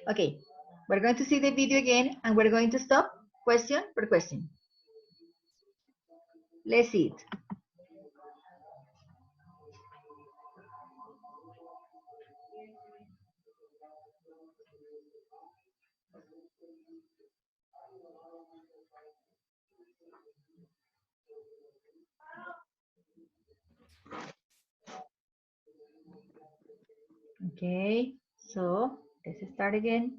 Okay, we're going to see the video again and we're going to stop question per question. Let's see it. Okay, so let's start again.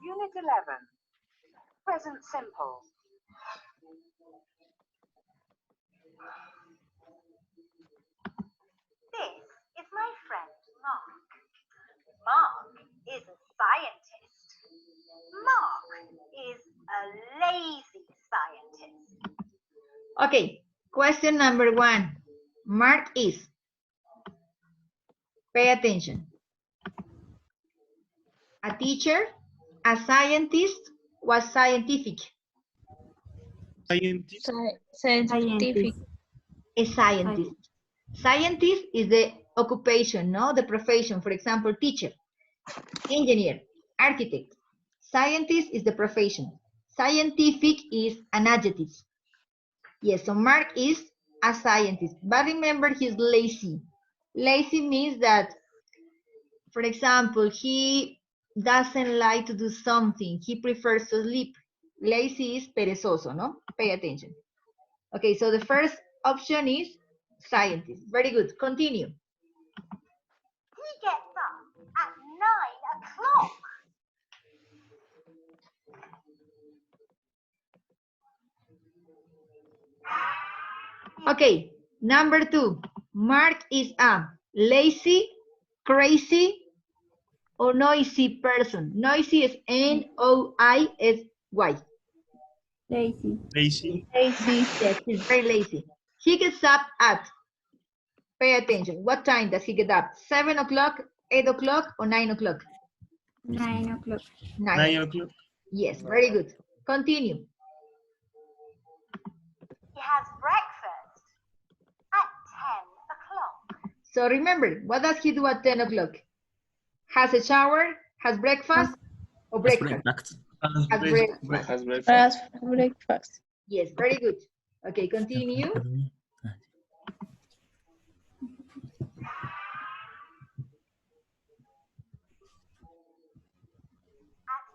Unit 11. Present simple. This is my friend Mark. Mark is a scientist. Mark is a lazy scientist. Okay, question number 1. Mark is. Pay attention. A teacher, a scientist, was scientific. Scientist. Scientific. A scientist. Scientist is the occupation, no? The profession. For example, teacher, engineer, architect. Scientist is the profession. Scientific is an adjective. Yes, so Mark is a scientist. But remember, he's lazy. Lazy means that, for example, he doesn't like to do something. He prefers to sleep. Lazy is perezoso, no? Pay attention. Okay, so the first option is scientist. Very good. Continue. He gets up at 9 o'clock. Okay, number 2. Mark is a lazy, crazy, or noisy person. Noisy is N-O-I-S-Y. Lazy. Lazy. Yes, he's very lazy. He gets up at, pay attention, what time does he get up? 7 o'clock, 8 o'clock, or 9 o'clock? 9 o'clock. 9 o'clock. Yes, very good. Continue. He has breakfast at 10 o'clock. So remember, what does he do at 10 o'clock? Has a shower, has breakfast, or breakfast? Has breakfast. Has breakfast. Breakfast. Yes, very good. Okay, continue. At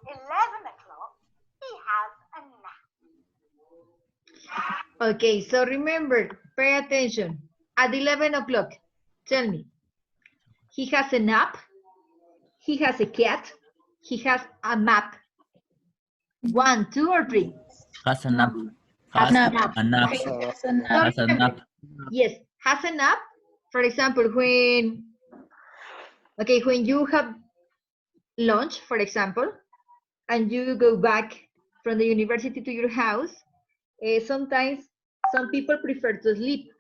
11 o'clock, he has a nap. Okay, so remember, pay attention. At 11 o'clock, tell me. He has a nap. He has a cat. He has a map. 1, 2, or 3? Has a nap. Has Has a nap. a nap. Has a nap. So Has a remember, nap. yes, has a nap. For example, when you have lunch, for example, and you go back from the university to your house, sometimes some people prefer to sleep.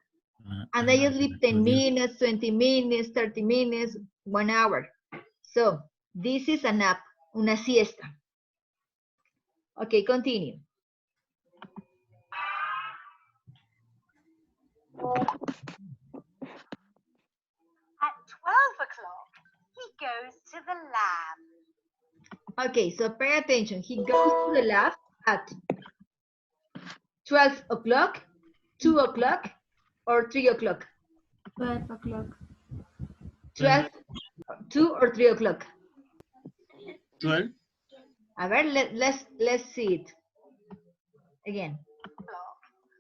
And they sleep 10 minutes, 20 minutes, 30 minutes, 1 hour. So this is a nap, una siesta. Okay, continue. At 12 o'clock, he goes to the lab. Okay, so pay attention. He goes to the lab at 12 o'clock, 2 o'clock, or 3 o'clock? 12 o'clock. 12, 2 or 3 o'clock? 12. A ver, let's see it again.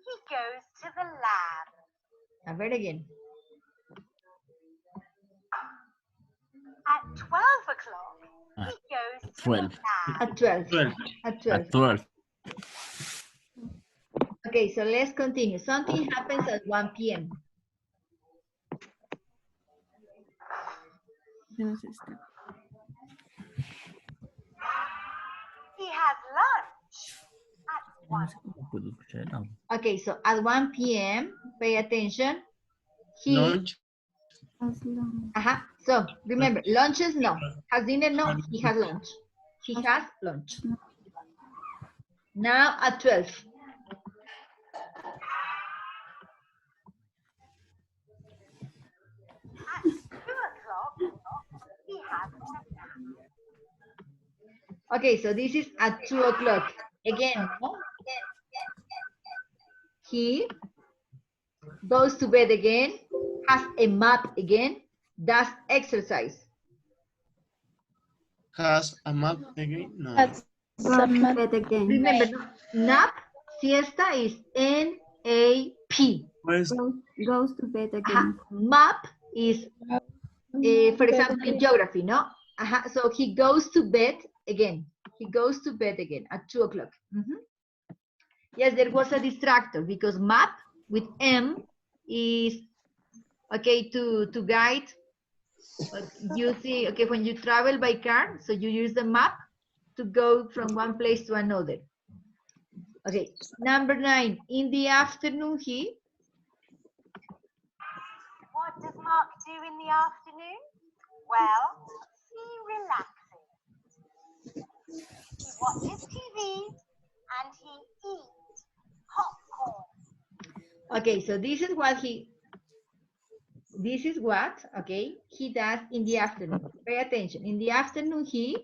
He goes to the lab. A ver again. At 12 o'clock, he goes to 12. the lab. At 12. 12. At 12. At 12. Okay, so let's continue. Something happens at 1 p.m. He has lunch at 1. Okay, so at 1 p.m., Pay attention. He, Lunch. Has lunch. So remember, lunches, no. Has dinner, no. He has lunch. He has lunch. Now at 12. At 2 o'clock, he has a nap. Okay, so this is at 2 o'clock. Again, no? He goes to bed again, has a map again, does exercise. Has a map again? No. Has Goes to bed again. Remember, nap, siesta is N-A-P. Pues, Goes to bed again. Map is, for example, in geography, no? So he goes to bed again. He goes to bed again at 2 o'clock. Yes, there was a distractor because map with M is, okay, to guide. You see, okay, when you travel by car, so you use the map to go from one place to another. Okay, number 9, in the afternoon, he. What does Mark do in the afternoon? Well, he relaxes. He watches TV and he eats popcorn. Okay, so this is what, okay, he does in the afternoon. Pay attention. In the afternoon, he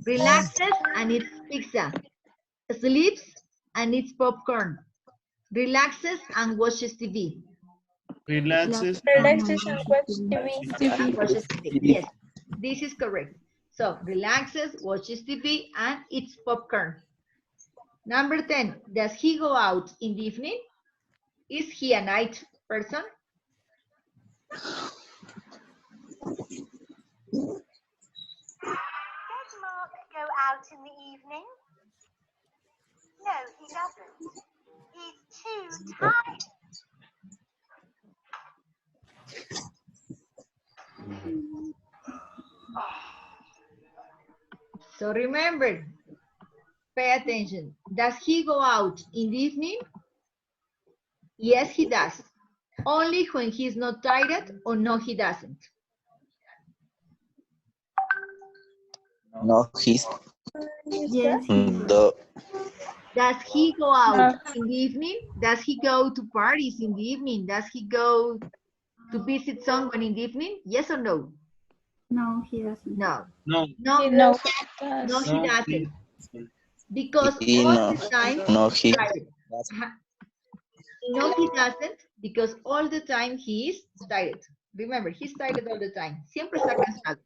relaxes and eats pizza, sleeps and eats popcorn, relaxes and watches TV. relaxes. Relaxes and watches TV. And watches TV. Yes, this is correct. So relaxes, watches TV, and eats popcorn. Number 10, does he go out in the evening? Is he a night person? Does Mark go out in the evening? No, he doesn't. He's too tired. So remember, pay attention. Does he go out in the evening? Yes, he does. Only when he's not tired, or no, he doesn't. No, he's Yes. the Does he go out in the evening? Does he go to parties in the evening? Does he go to visit someone in the evening? Yes or no? No, he doesn't. No. No. No, No, no, he No, doesn't. Because he all no, the time no, he's he tired. No, he doesn't, because all the time he is tired. Remember, he's tired all the time. Siempre está cansado.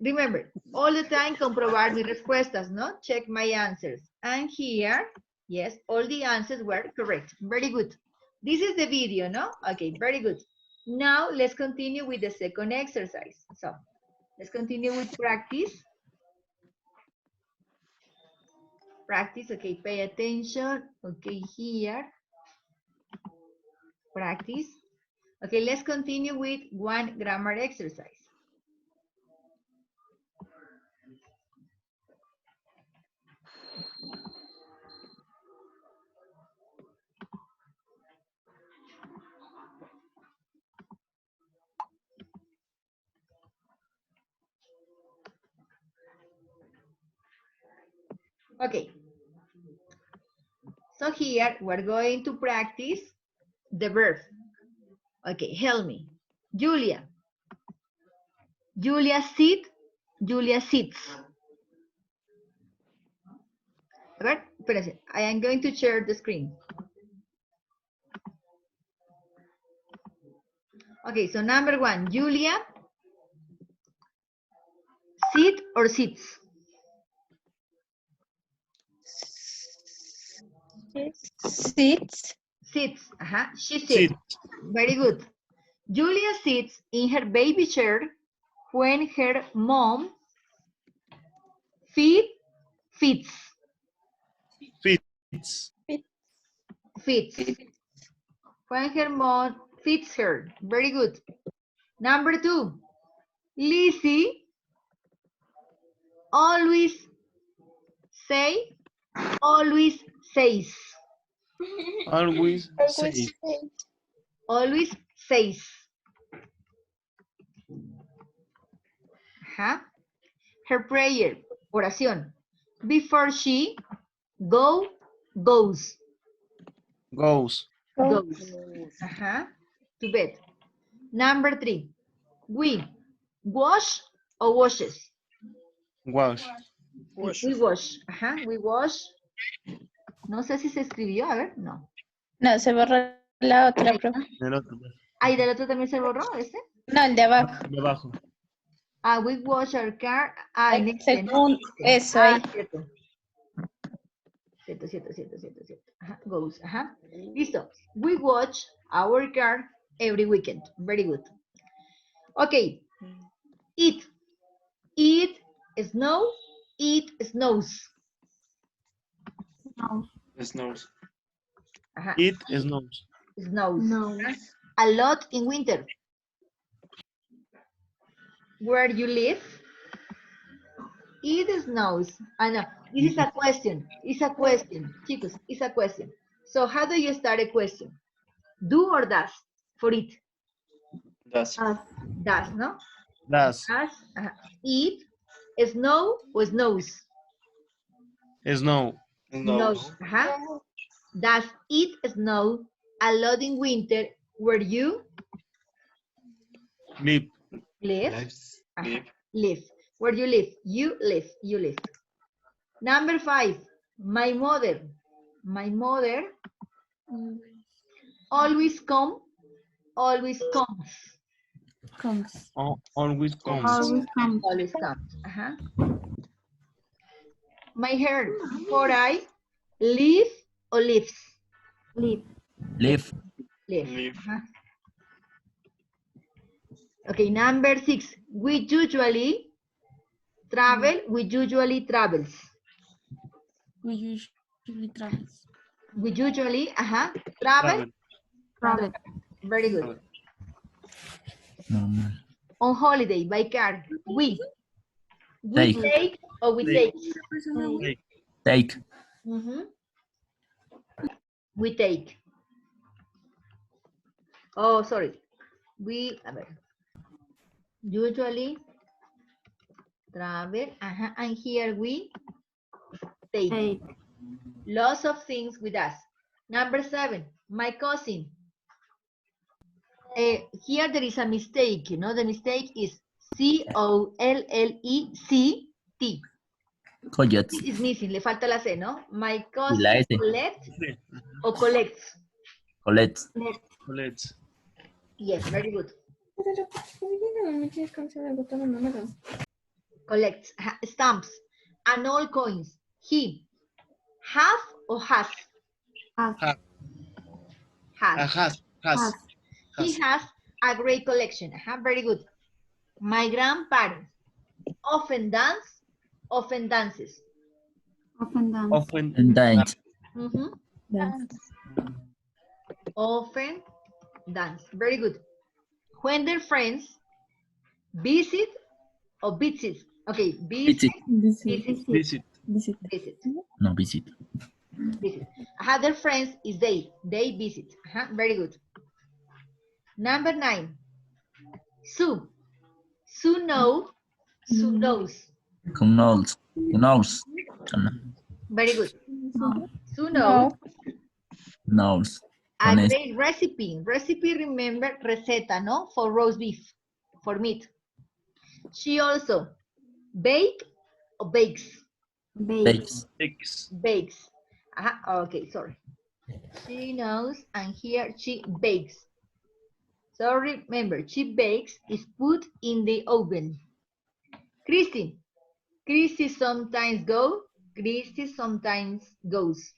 Remember, all the time comprobar mis respuestas, no? Check my answers. And here, yes, all the answers were correct. Very good. This is the video, no? Okay, very good. Now, let's continue with the second exercise. So, let's continue with practice. Practice, okay, pay attention. Okay, here. Practice. Okay, let's continue with one grammar exercise. Okay. So here we're going to practice the verb. Okay, help me. Julia. Julia sit. Julia sits. A ver, espérense. I am going to share the screen. Okay, so number 1, Julia sit or sits? Sits. Sits. She sits. Sit. Very good. Julia sits in her baby chair when her mom feeds. Fits. When her mom feeds her. Very good. Number 2, Lizzie always says. Always says. Always says. Ajá. Her prayer, oración. Before she goes. Goes. Goes. Ajá. To bed. Number 3. We wash or washes. Wash. We wash. Ajá. We wash. No sé si se escribió, a ver, no. No, se borró la otra, profe. El otro. Ahí del otro también se borró, ¿este? No, el de abajo. De abajo. We wash our car. En este, ¿no? Según eso ahí. Cierto. Cierto. Ajá, goes, ajá. Listo. We watch our car every weekend. Very good. Okay. It. It snow. It snows. No. Snows. Ajá. It snows. Snows. No. A lot in winter. Where you live? It snows. No. This is a question. It's a question. Chicos, it's a question. So how do you start a question? Do or does for it? Does. Does, no? Does. Does. It snow or snows? Snow. Snows. Does it snow a lot in winter where you Live. live? Lives. Ajá. Live. Live. Where you live? You live. You live. Number 5. My mother. My mother always comes. Comes. Always comes. Always comes. Always comes. My hair. For I live or lives? Live. Live. Live. Live. Okay, number 6. We usually travel. We usually travels. We usually travel. We usually, travel. Travel. Travel. Very good. Normal. On holiday by car. We Take. take or we Take. take. Take. We take. Oh, sorry. We, a ver. Usually travel. And here we take. Take. Lots of things with us. Number 7, my cousin. Here there is a mistake, you know, the mistake is C-O-L-L-E-C-T. Collects. This is missing, le falta la C, ¿no? My Y cousin la S. collects Sí. or collects? Collects. Let's. Yes, very good. Collects, stamps, and all coins. He, have or has? Has. Has. Has. He has a great collection. Very good. My grandparents often dance, often dances. Often dance. Often. And dance. Often dance. Very good. When their friends visit or visit. Okay, visit. Visit. No, visit. Visit. Their friends is they. They visit. Very good. Number 9. Sue. Sue knows. Sue knows. Knows. Knows. Very good. No. Sue knows. Knows. A Honest. great recipe. Recipe, remember, receta, no? For roast beef, for meat. She also bakes or bakes? Bakes. Takes. Bakes. Okay, sorry. She knows, and here she bakes. So remember, she bakes is put in the oven. Christy. Christy sometimes goes. Christy sometimes goes.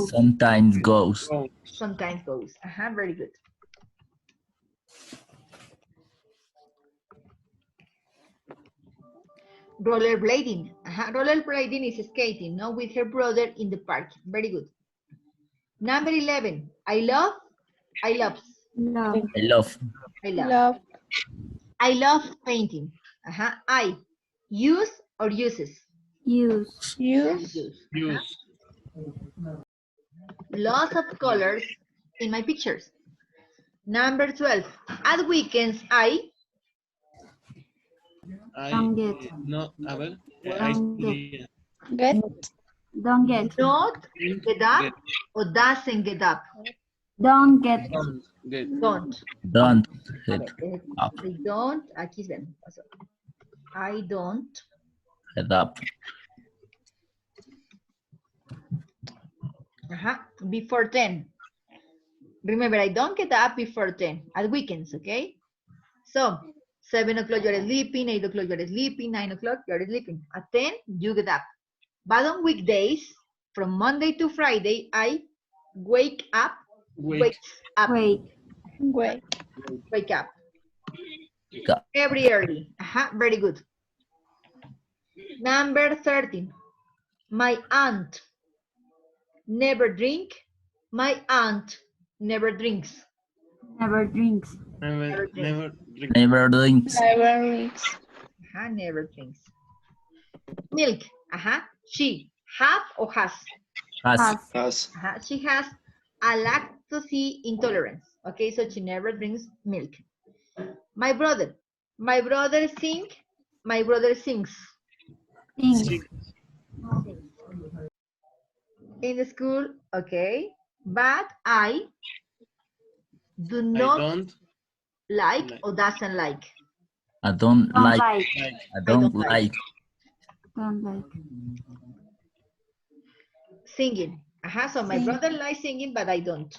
Sometimes goes. Oh, Sometimes goes. Very good. Rollerblading. Rollerblading is skating, no? With her brother in the park. Very good. Number 11. I love. Love. I love. I love painting. I use or uses. Use. Use. use. lots of colors in my pictures. Number 12. At weekends, I Don't get. No, a ver. Don't get. Get. Don't get. not get up Get. or doesn't get up. Don't get. Don't get. Don't. Don't get up. I don't. Aquí ven. I don't. Get up. Before 10. Remember, I don't get up before 10 at weekends, okay? So, 7 o'clock you're sleeping, 8 o'clock you're sleeping, 9 o'clock you're sleeping. At 10, you get up. But on weekdays, from Monday to Friday, I wake up, Wake. Wait. Wait. wake up. Wake up. Every early. Very good. Number 13. My aunt never drink. My aunt never drinks. Never drinks. Never drink. Never drinks. Never reads. Never drinks. Milk. She have or has. Has. Has. She has a lactose intolerance. Okay, so she never drinks milk. My brother. My brother sing. My brother sings. Things. In the school, okay. But I do I not don't like or doesn't like. I don't Don't like. like. I don't like. Don't like. Singing. So my brother likes singing, but I don't.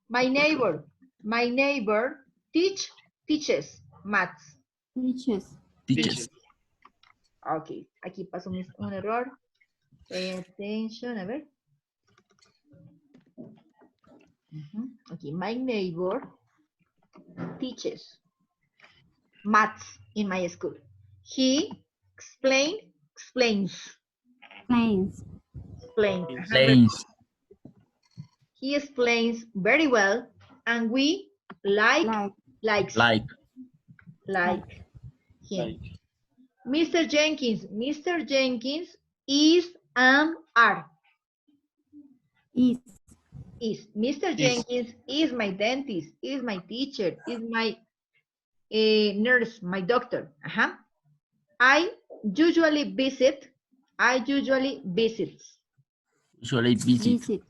My neighbor. My neighbor teaches maths. Teaches. Teachers. Ok, aquí pasó un error. Pay attention, a ver. Aquí, my neighbor teaches maths in my school. He explains. Planes. Planes. He explains very well, and we likes Like. him. Mr. Jenkins. Mr. Jenkins is are. Is. Mr. Jenkins is my dentist, is my teacher, is my nurse, my doctor. I usually visit. Usually visit. Visit.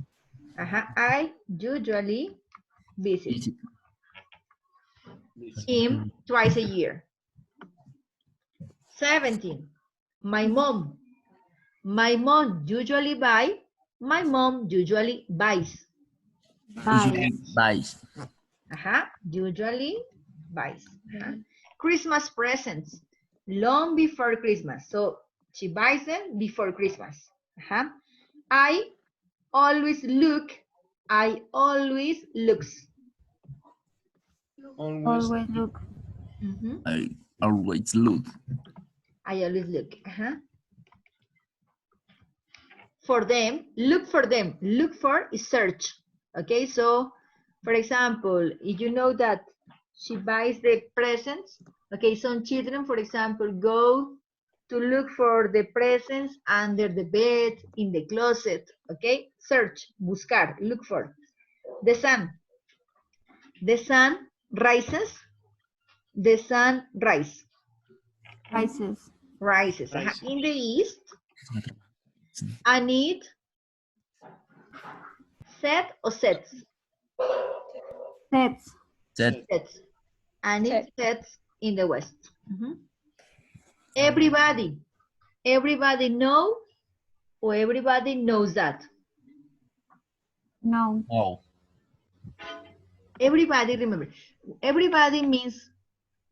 I usually visit him twice a year. 17. My mom. My mom usually buys. Usually buys. Usually buys. Christmas presents long before Christmas. So she buys them before Christmas. I always look. I always looks. Always look. I always look. I always look. For them, look for them. Look for is search. Okay, so for example, if you know that she buys the presents, okay, some children, for example, go to look for the presents under the bed, in the closet, okay? Search, buscar, look for. The sun. The sun rises. The sun rises. Rises. In the east, and it set or sets. Sets. Sets. And it sets in the west. Everybody know, or everybody knows that. No. Oh. Everybody, remember, everybody means,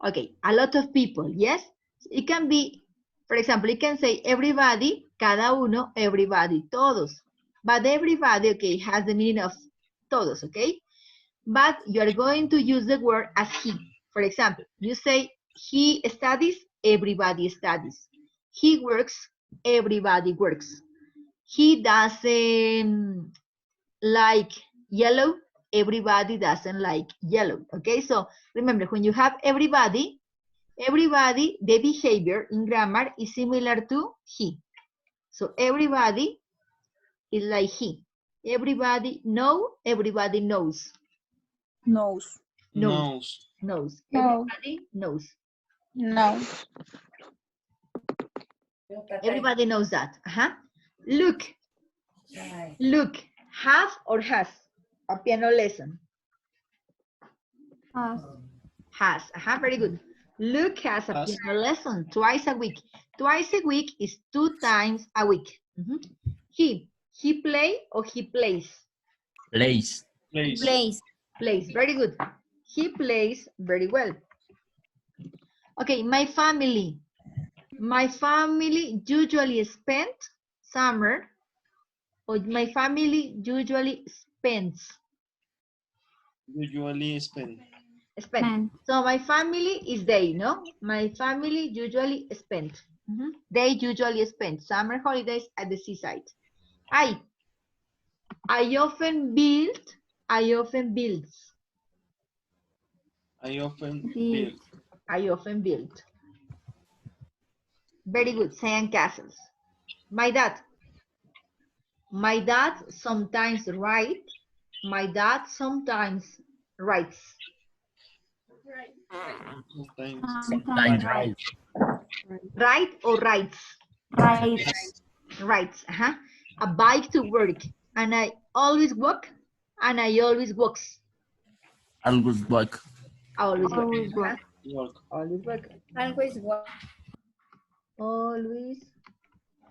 okay, a lot of people, yes? It can be, for example, you can say everybody, cada uno, everybody, todos. But everybody, okay, has the meaning of todos, okay? But you are going to use the word as he. For example, you say he studies, everybody studies. He works, everybody works. He doesn't like yellow, everybody doesn't like yellow. Okay, so remember, when you have everybody, the behavior in grammar is similar to he. So everybody is like he. Everybody know, everybody knows. Nose. Nose. Knows. No. Everybody knows. No. Everybody knows that. Look. Look. Have or has a piano lesson? Has. Has. Very good. Luke has a Has. piano lesson twice a week. Twice a week is 2 times a week. He play or he plays? Place. Place. Place. Plays. Very good. He plays very well. Okay, my family. My family usually spend summer, or my family usually spends. Usually spend. Spend. So my family is they, no? My family usually spend. They usually spend summer holidays at the seaside. I often build. I often builds. I often Build. build. I often build. Very good. Sand castles. My dad. My dad sometimes writes. My dad sometimes writes. Sometimes. Sometimes right. Write or writes? Right. Writes. A bike to work. And I always walk. And I always walks. Always work. Always work. Always work. Work. Always work. Always work. Always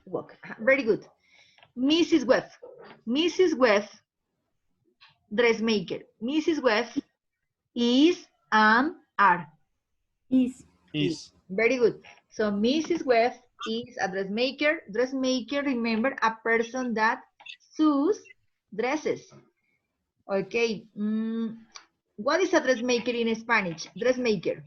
walk. Very good. Mrs. Webb. Mrs. Webb, dressmaker. Mrs. Webb is and are. Is. Is. Very good. So Mrs. Webb is a dressmaker. Dressmaker, remember, a person that sews dresses. Okay. What is a dressmaker in Spanish? Dressmaker.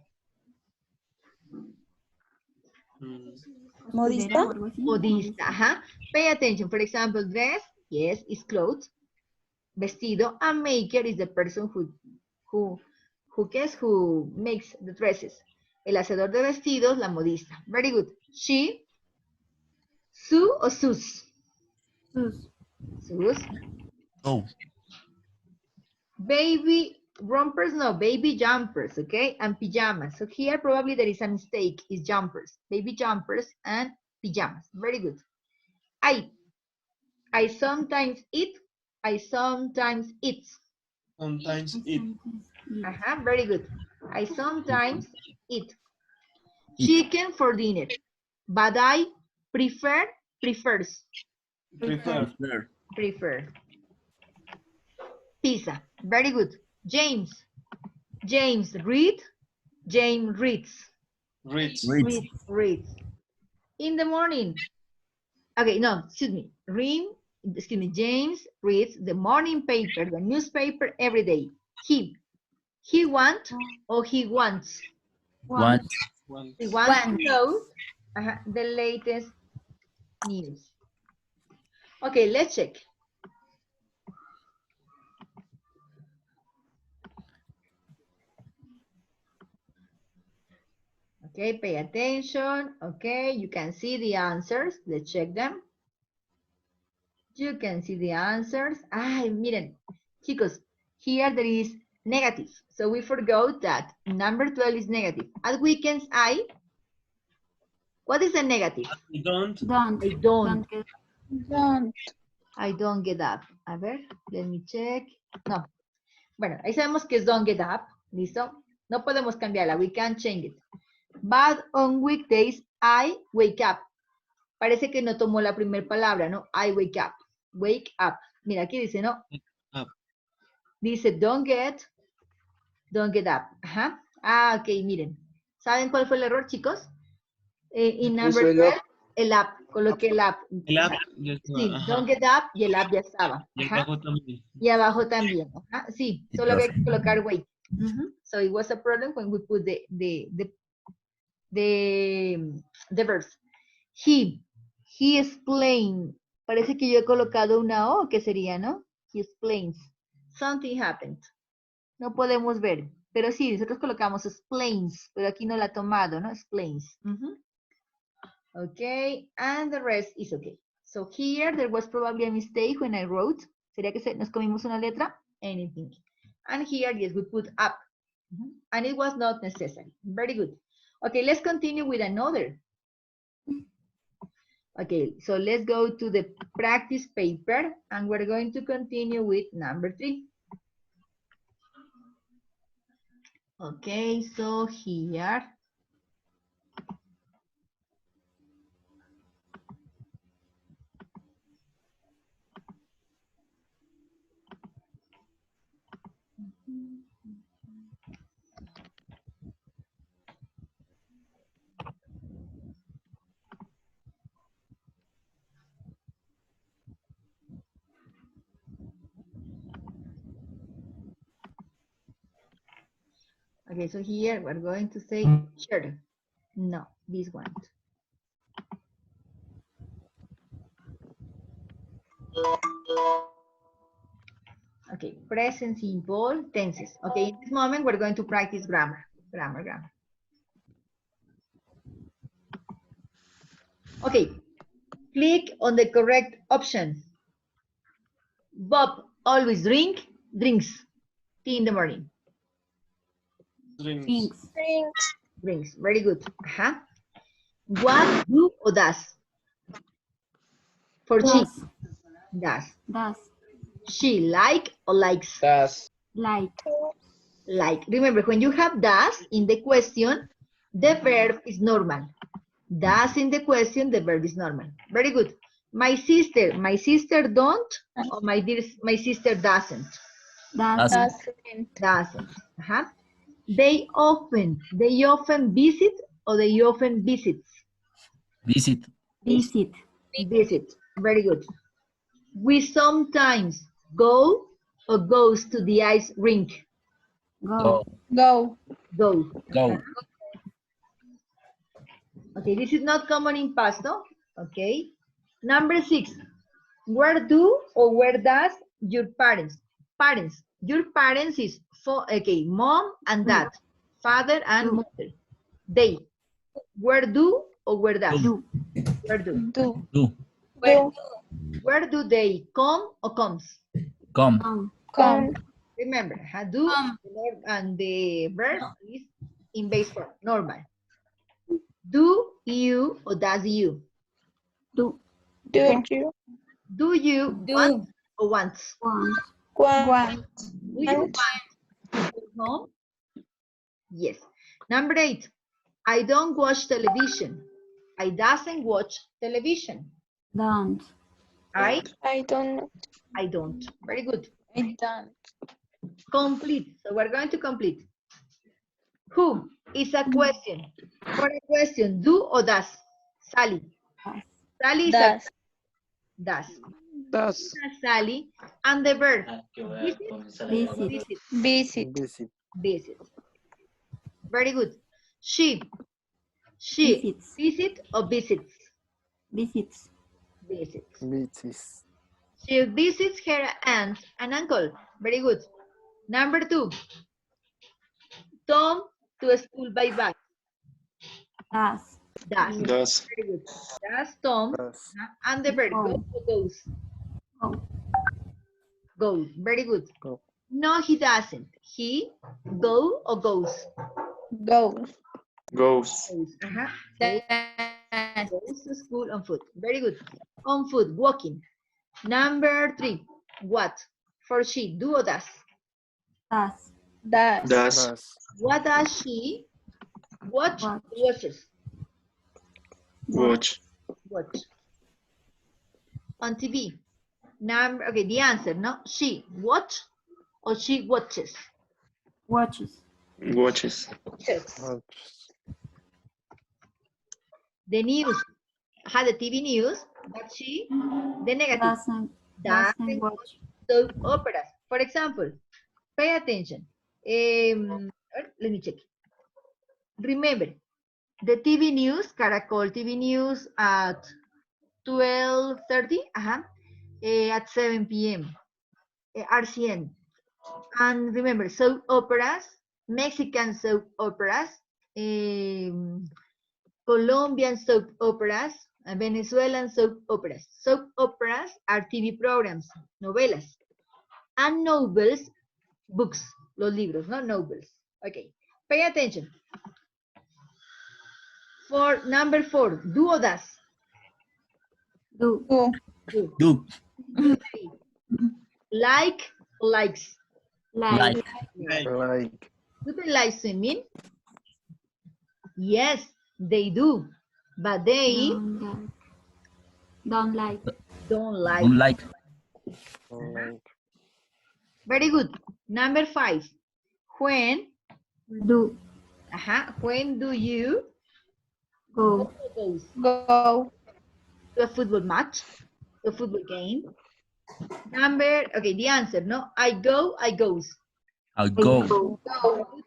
Modista. O algo así. Modista. Pay attention. For example, dress, yes, is clothes. Vestido, and maker is the person who makes the dresses. El hacedor de vestidos, la modista. Very good. She, Sue o sus? Sus. Sus. Oh. Baby rompers, no, baby jumpers, okay? And pajamas. So here probably there is a mistake, is jumpers. Baby jumpers and pajamas. Very good. I sometimes eat. I sometimes eat. Sometimes eat. Very good. I sometimes eat chicken for dinner, but I prefers. Prefer. Pizza. Very good. James read. James reads. Reads. Reads. In the morning. Okay, no, excuse me. James reads the morning paper, the newspaper every day. He wants or he wants? What? He wants to know the latest news. Okay, let's check. Okay, pay attention. Okay, you can see the answers. Let's check them. You can see the answers. Ay, miren, chicos, here there is negative. So we forgot that number 12 is negative. At weekends, what is the negative? I don't. I don't. Don't. I don't get up. A ver, let me check. No. Bueno, ahí sabemos que es don't get up. ¿Listo? No podemos cambiarla. We can't change it. But on weekdays, I wake up. Parece que no tomó la primera palabra, ¿no? I wake up. Wake up. Mira, aquí dice, ¿no? Up. Dice don't get up. Ok, miren. ¿Saben cuál fue el error, chicos? En number 12, el up. Coloqué el up. El app. Sí, don't get up y el up ya estaba. Y abajo también. Y abajo también. Sí, solo había que colocar wake. So it was a problem when we put the verbs. He explained. Parece que yo he colocado una O, que sería, ¿no? He explains. Something happened. No podemos ver. Pero sí, nosotros colocamos explains, pero aquí no la ha tomado, ¿no? Explains. Okay, and the rest is okay. So here there was probably a mistake when I wrote ¿Sería que nos comimos una letra? Anything. And here, yes, we put up. And it was not necessary. Very good. Okay, let's continue with another. Okay, so let's go to the practice paper and we're going to continue with number 3. Okay, so here. Okay, so here we're going to say sure. No, this one. Okay, present simple tenses. Okay, in this moment we're going to practice grammar. Grammar. Okay, click on the correct option. Bob always drinks tea in the morning. Drinks. Drinks, very good. What do or does? For she, does. She like or likes? Does. Like. Remember, when you have does in the question, the verb is normal. Does in the question, the verb is normal. Very good. My sister don't, or my sister doesn't? Doesn't. They often visit, or they often visits? Visit. Visit. Very good. We sometimes go or goes to the ice rink? Go. Go. Go. Okay, this is not common in past, no? Okay. Number 6. Where do or where does your parents? Your parents is mom and dad, father and mother. They. Where do or where does? Where do? Do. Where do they come or comes? Come. Remember, do and the verb is in base form, normal. Do you or does you? Do you? Do you want or wants? Want. Do you want to go home? Yes. Number 8. I don't watch television. I doesn't watch television. Don't. I don't. Very good. I don't. Complete. So we're going to complete. Who is a question? For a question, do or does? Sally. Sally is does. Sally. And the verb? Visit. Very good. She visit or visits? Visits. She visits her aunt and uncle. Very good. Number 2. Tom to school by bus. Does. Very good. Does Tom. And the verb go or goes? Goes. Very good. No, he doesn't. He go or goes? Goes. Goes to school on foot. Very good. On foot, walking. Number 3. What? For she, do or does? Does. What does she watch? Watches. Watch. On TV. The answer, no? She watch or she watches? Watches. The news. The TV news, but she, the negative. Doesn't watch soap operas. For example, pay attention. Let me check. Remember, the TV news, Caracol TV news at 12:30, at 7 p.m. RCN. And remember, soap operas, Mexican soap operas, Colombian soap operas, Venezuelan soap operas. Soap operas are TV programs, novelas. and novels, books, los libros, no novels. Okay, pay attention. For number 4, do or does? Do. Do. Do. Like, likes. Like. Like. Do they like swimming? Yes, they do. But they Don't like. don't like. Don't like. Very good. Number 5. When do you Go. Go. to a football match, to a football game? The answer, no? I goes. I go. Go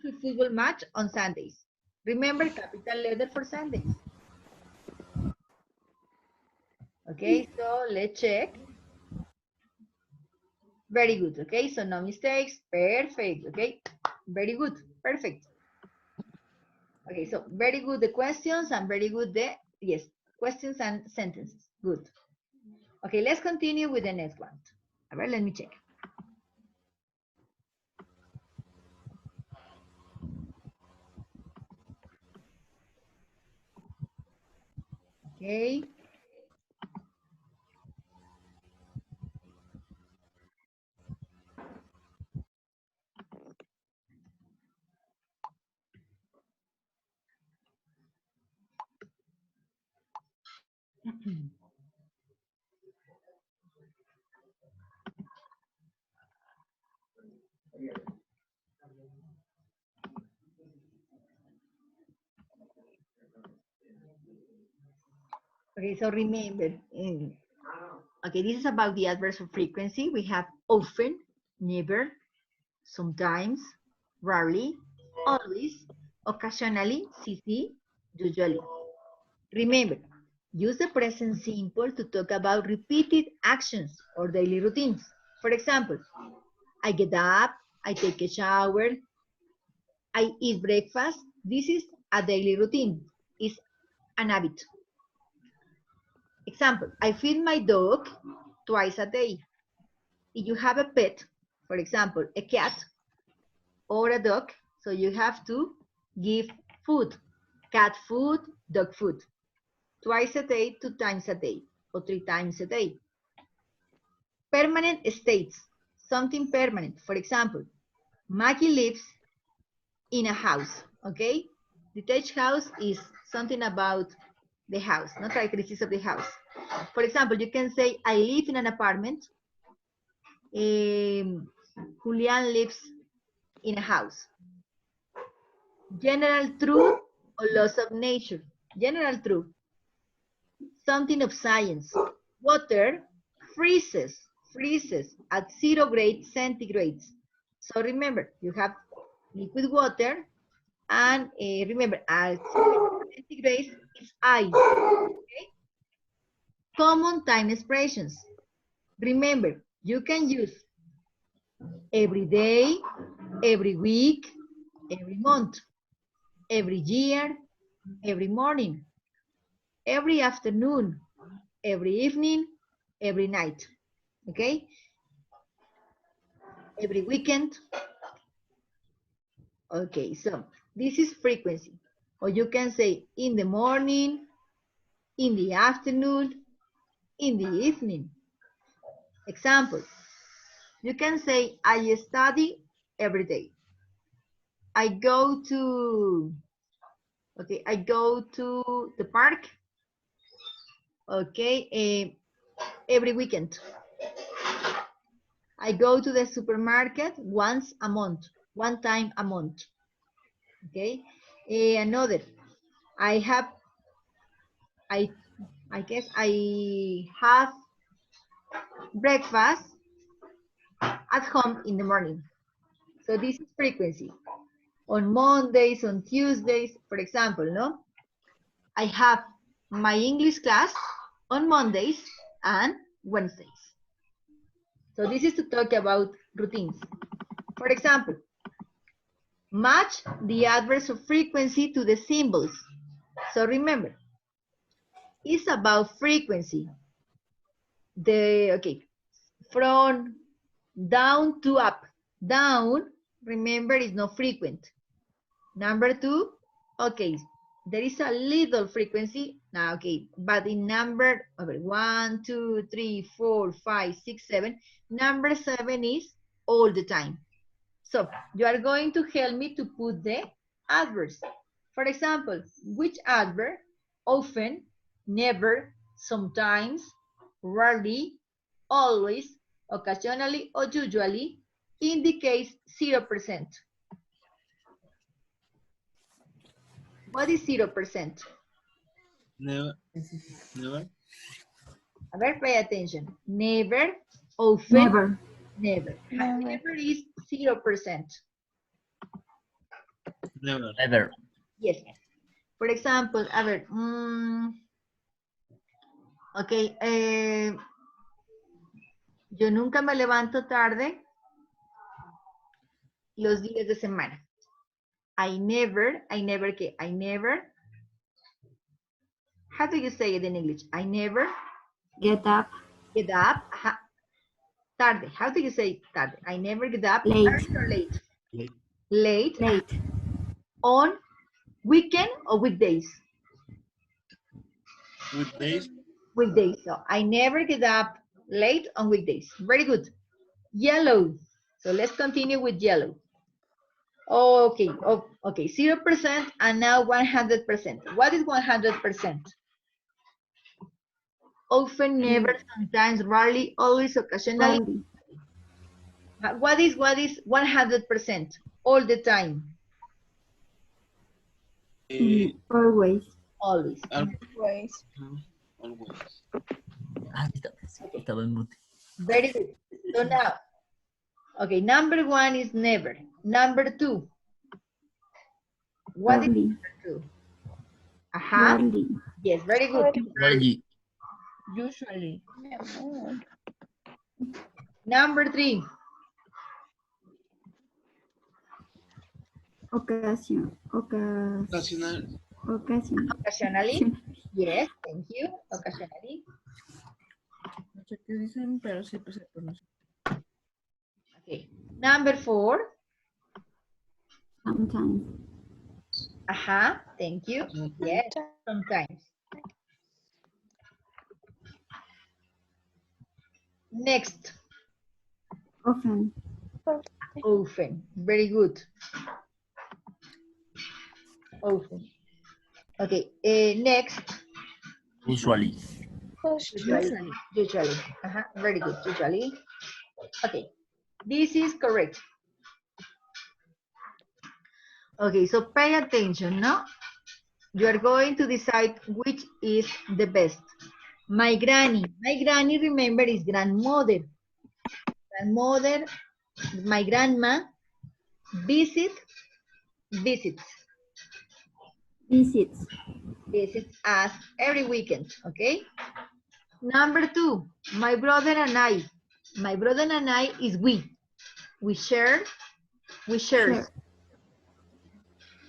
to football match on Sundays. Remember, capital letter for Sundays. Okay, so let's check. Very good, okay? So no mistakes, perfect, okay? Very good, perfect. Okay, so very good the questions and very good the, yes, questions and sentences, good. Okay, let's continue with the next one. All right, let me check. Okay. Okay, so remember, okay, this is about the adverbs of frequency. We have often, never, sometimes, rarely, always, occasionally, CC, usually. Remember, use the present simple to talk about repeated actions or daily routines. For example, I get up, I take a shower, I eat breakfast. This is a daily routine. It's an habit. Example, I feed my dog twice a day. If you have a pet, for example, a cat or a dog, so you have to give food, cat food, dog food, twice a day, 2 times a day, or 3 times a day. Permanent states, something permanent. For example, Maggie lives in a house, okay? Detached house is something about the house, not characteristics of the house. For example, you can say, I live in an apartment. Julian lives in a house. General truth or laws of nature. General truth. Something of science. Water freezes at 0 grades centigrades. So remember, you have liquid water, and remember, at 0 centigrades is ice. Okay? Common time expressions. Remember, you can use every day, every week, every month, every year, every morning, every afternoon, every evening, every night, okay? Every weekend. Okay, so this is frequency. Or you can say in the morning, in the afternoon, in the evening. Example, you can say, I study every day. I go to the park, okay, every weekend. I go to the supermarket once a month, 1 time a month, okay. Another, I guess I have breakfast at home in the morning. So this is frequency. On Mondays, on Tuesdays, for example, no? I have my English class on Mondays and Wednesdays. So this is to talk about routines. For example, match the adverbs of frequency to the symbols. So remember, it's about frequency. From Down to up. Down, remember, is not frequent. Number 2, okay, there is a little frequency. Now, okay, but in number, okay, 1, 2, 3, 4, 5, 6, 7. Number 7 is all the time. So you are going to help me to put the adverbs. For example, which adverb? Often, never, sometimes, rarely, always, occasionally, or usually indicates 0%. What is 0%? Never. Never. A ver, pay attention. Never, often, Never. never. Never is 0%. Never. Never. Yes. For example, a ver, ok, yo nunca me levanto tarde los días de semana. I never, ¿qué? I never. How do you say it in English? I never Get up. get up. Tarde. How do you say tarde? I never get up. Late. Early or late? Late. Late. Late. On weekend or weekdays? Weekdays. Weekdays. So I never get up late on weekdays. Very good. Yellow. So let's continue with yellow. Okay. Oh, okay. 0% and now 100%. What is 100%? Often, never, sometimes, rarely, always, occasionally. Rarely. What is 100%? All the time. Always. Always. Always. Always. Ah, estaba en mute. Very good. So now, okay, number 1 is never. Number 2. What is Rarely. number 2? Aha. Rarely. Yes, very good. Rarely. Usually. Number 3. Ocasión. Ocasional. Ocasión. Occasionally. Yes, thank you. Occasionally. No sé qué dicen, pero siempre se pronuncia. Okay. Number 4. Sometimes. Aha, thank you. Yes, sometimes. Next. Often. Often. Very good. Often. Okay, next. Usually. Usually. Usually. Very good. Usually. Okay, this is correct. Okay, so pay attention, no? You are going to decide which is the best. My granny, remember, is grandmother. Grandmother, my grandma, visits. Visits us every weekend, okay? Number 2, my brother and I. My brother and I is we. We share.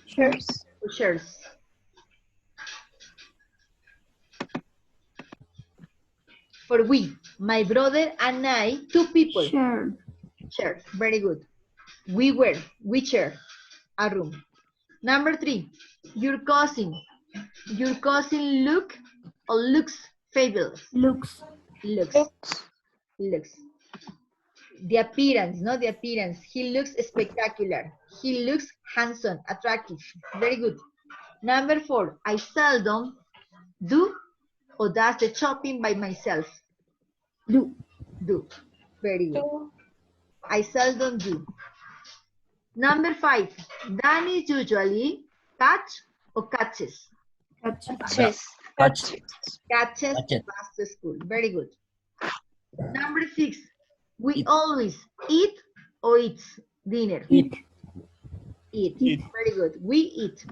Shares. We shares. For we, my brother and I, 2 people. Share. Share, very good. We share a room. Number 3, your cousin. Your cousin looks fabulous. Looks. Looks. The appearance, no, the appearance. He looks spectacular. He looks handsome, attractive. Very good. Number 4, I seldom do or does the shopping by myself. Do. Very good. I seldom do. Number 5, Danny usually catch or catches? Catches. Catches past the school. Very good. Number 6, we always eat or eats dinner? Eat. Very good. We eat.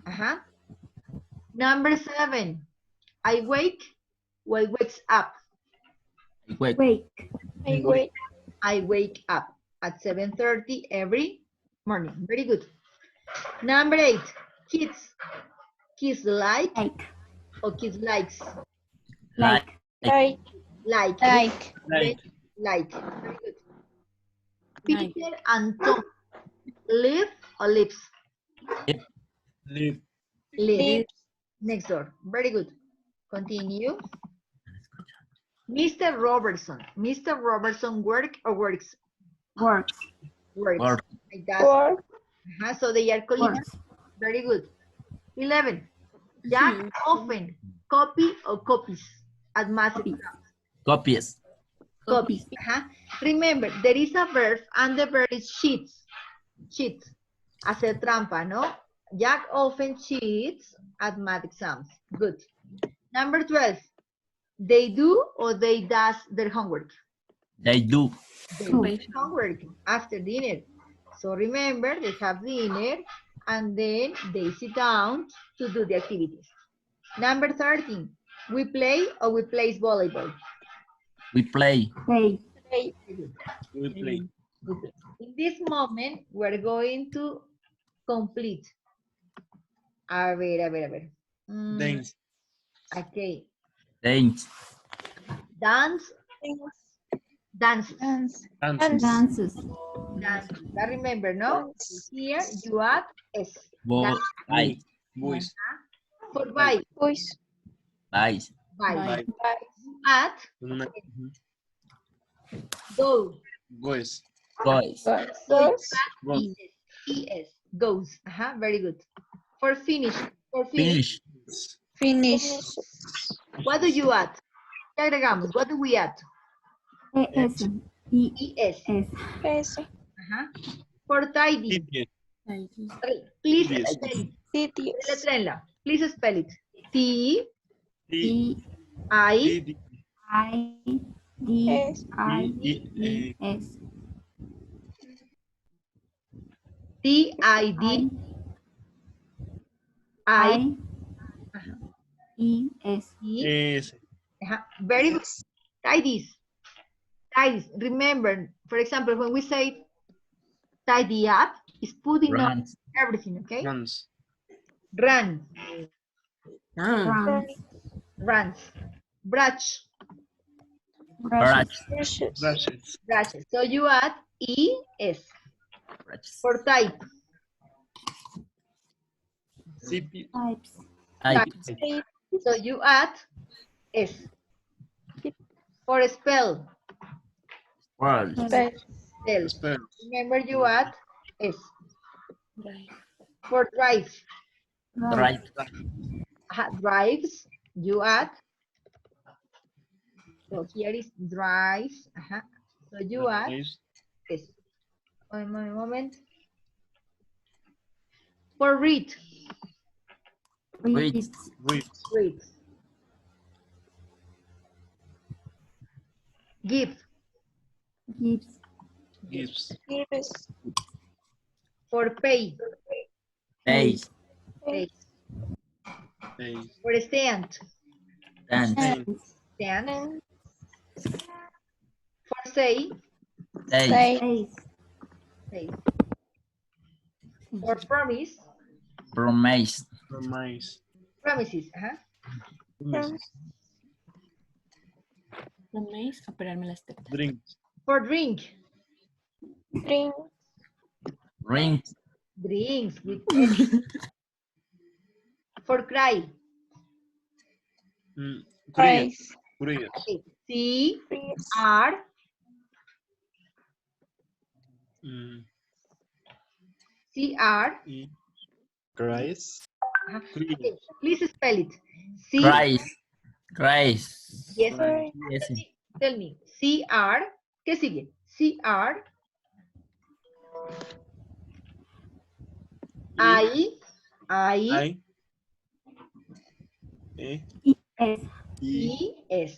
Number 7, I wake or I wakes up? Wake. I wake up at 7:30 every morning. Very good. Number 8, kids. Kids like or kids likes? Like. Like. Very good. Peter and Tom live or lives? Live. Live. Next door. Very good. Continue. Mr. Robertson. Mr. Robertson work or works? Works. Works. Work. Like that. Work. So they are colleagues. Works. Very good. 11. Jack often copy or copies at massive Copies. Copies. copies. Remember, there is a verb and the verb is cheats. Cheats. Hacer trampa, ¿no? Jack often cheats at math exams. Good. Number 12. They do or they does their homework? They do. They do their homework after dinner. So remember, they have dinner and then they sit down to do the activities. Number 13. We play or we play volleyball? We play. Play. We play. In this moment, we're going to complete. A ver. Dance. Okay. Dance. Dance. Dances. Dance. Dances. Dances. Dances. I remember, no? Here you add S. Boy. Boys. For buy. Boys. Buys. Buy. Bye. Add go. Boys. Boys. Boys. Go. ES. Goes. Very good. For finish. For finish. Finish. Finish. What do you add? ¿Qué agregamos? What do we add? ES. ES. S. For tidy. Idiot. Okay, please Yes. spell it. Cities. Letrenla. Please spell it. T E I Idiot. I D S. I E S. T I D I E S. E. Es. Very good. Tidies. Tidies. Remember, for example, when we say tidy up, it's putting on Runs. everything, okay? Runs. Run. Runs. Runs. Brush. Brushes. Brushes. Brushes. Brushes. So you add ES. Brushes. For type. CP. Types. Type. So you add S. For spell. World. Spell. Spell. Spell. Remember you add S. For drive. Right. Drives. You add. So here is drives. So you add S. One moment. For read. Reads. Read. Read. Give. Gives. Gives. Gives. For pay. Pays. Pay. Pays. For stand. Dance. Stand. For say. Say. Say. Says. Say. For promise. Promise. Promise. Promises. Promises. Promise, operarme las tetas. Drink. For drink. Drink. Ring. Drinks. With For cry. Curious. Praise. Curious. Okay. C Praise. R C R. Cries. Okay. Please spell it. C. Christ. Christ. Yes. Yes. Tell me. C R. ¿Qué sigue? C R. I. I. E. S. E S.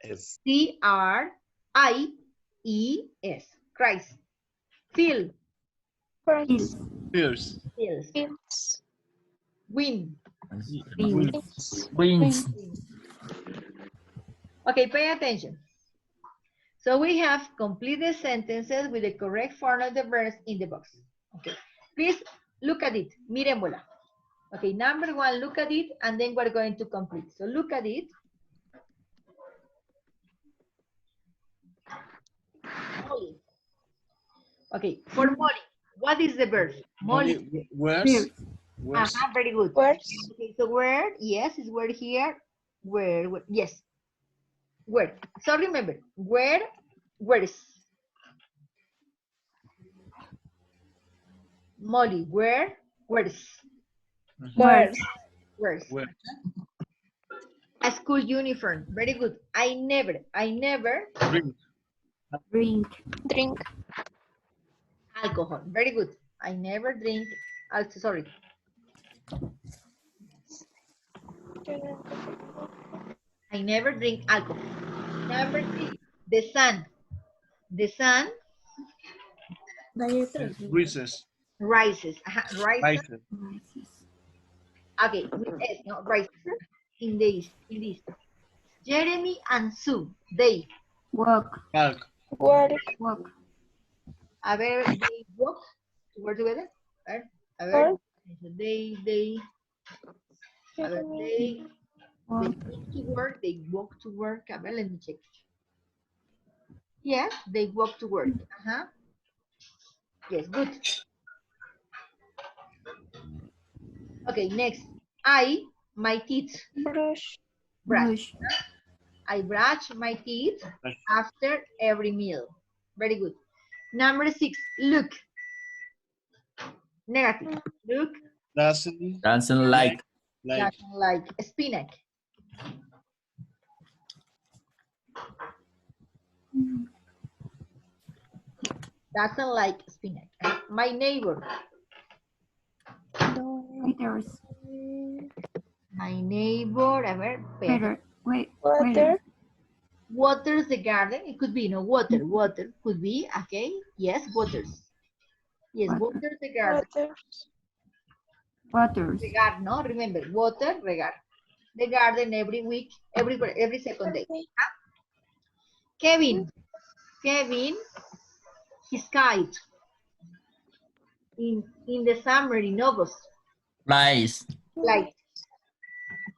S. C R I E S. Christ. Feel. Praise. Fears. Feels. Feels. Win. Wins. Wins. Okay, pay attention. So we have complete the sentences with the correct form of the verbs in the box. Okay, please look at it. Miremosla. Okay, number one, look at it, and then we're going to complete. So look at it. Molly. Okay, for Molly, what is the verb? Molly. Molly, where's? Beers. Where's? Very good. Where's? Okay, so where, yes, is where here. Where, yes. Where. So remember, where is? Molly, where is? Where's? Where's? Where? A school uniform. Very good. I never Drink. Drink. Drink. alcohol. Very good. I never drink. Sorry. I never drink alcohol. Number 3, the sun. The sun Recess. rises. Rises. Rises. Rices. Okay, with S, no, rises. In the east. Jeremy and Sue, they. Walk. Park. Work. Walk. A ver, they walk to work together. A ver. Work. So they a ver, they Walk. go to work, they walk to work. A ver, let me check. Yes, they walk to work. Yes, good. Okay, next. My teeth. Brush. Brush. Brush. I brush my teeth Brush. after every meal. Very good. Number 6, look. Negative. Look Doesn't Doesn't like. like. like spinach. Doesn't like spinach. My neighbor. Waiters. My neighbor. A ver, Waiter. Wait. Water. waters the garden. It could be, no, water. Water could be, okay. Yes, waters. Yes, Water. waters the garden. Water. Waters. Regar, no? Remember, water, regar. The garden every week, every second day. Huh? Kevin, his kite in the summer in August. Flies. Like,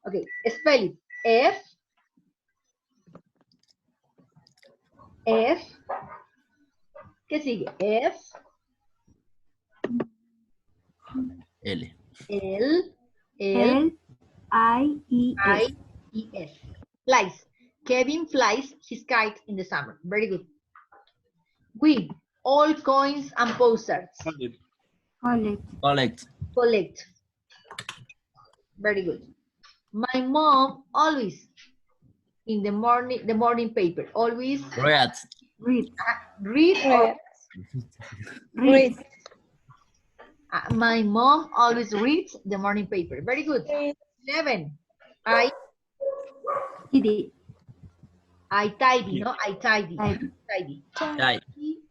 okay, spell it. ¿Qué sigue? L. L-I-E-S. I-E-S. Flies. Kevin flies his kite in the summer. Very good. We, all coins and postcards. Collect. Collect. Very good. My mom always in the morning paper. Always Read. Read. read or Read. my mom always reads the morning paper. Very good. Read. 11. Tidy. I tidy, no? I tidy. Tidy. Tidy. Die.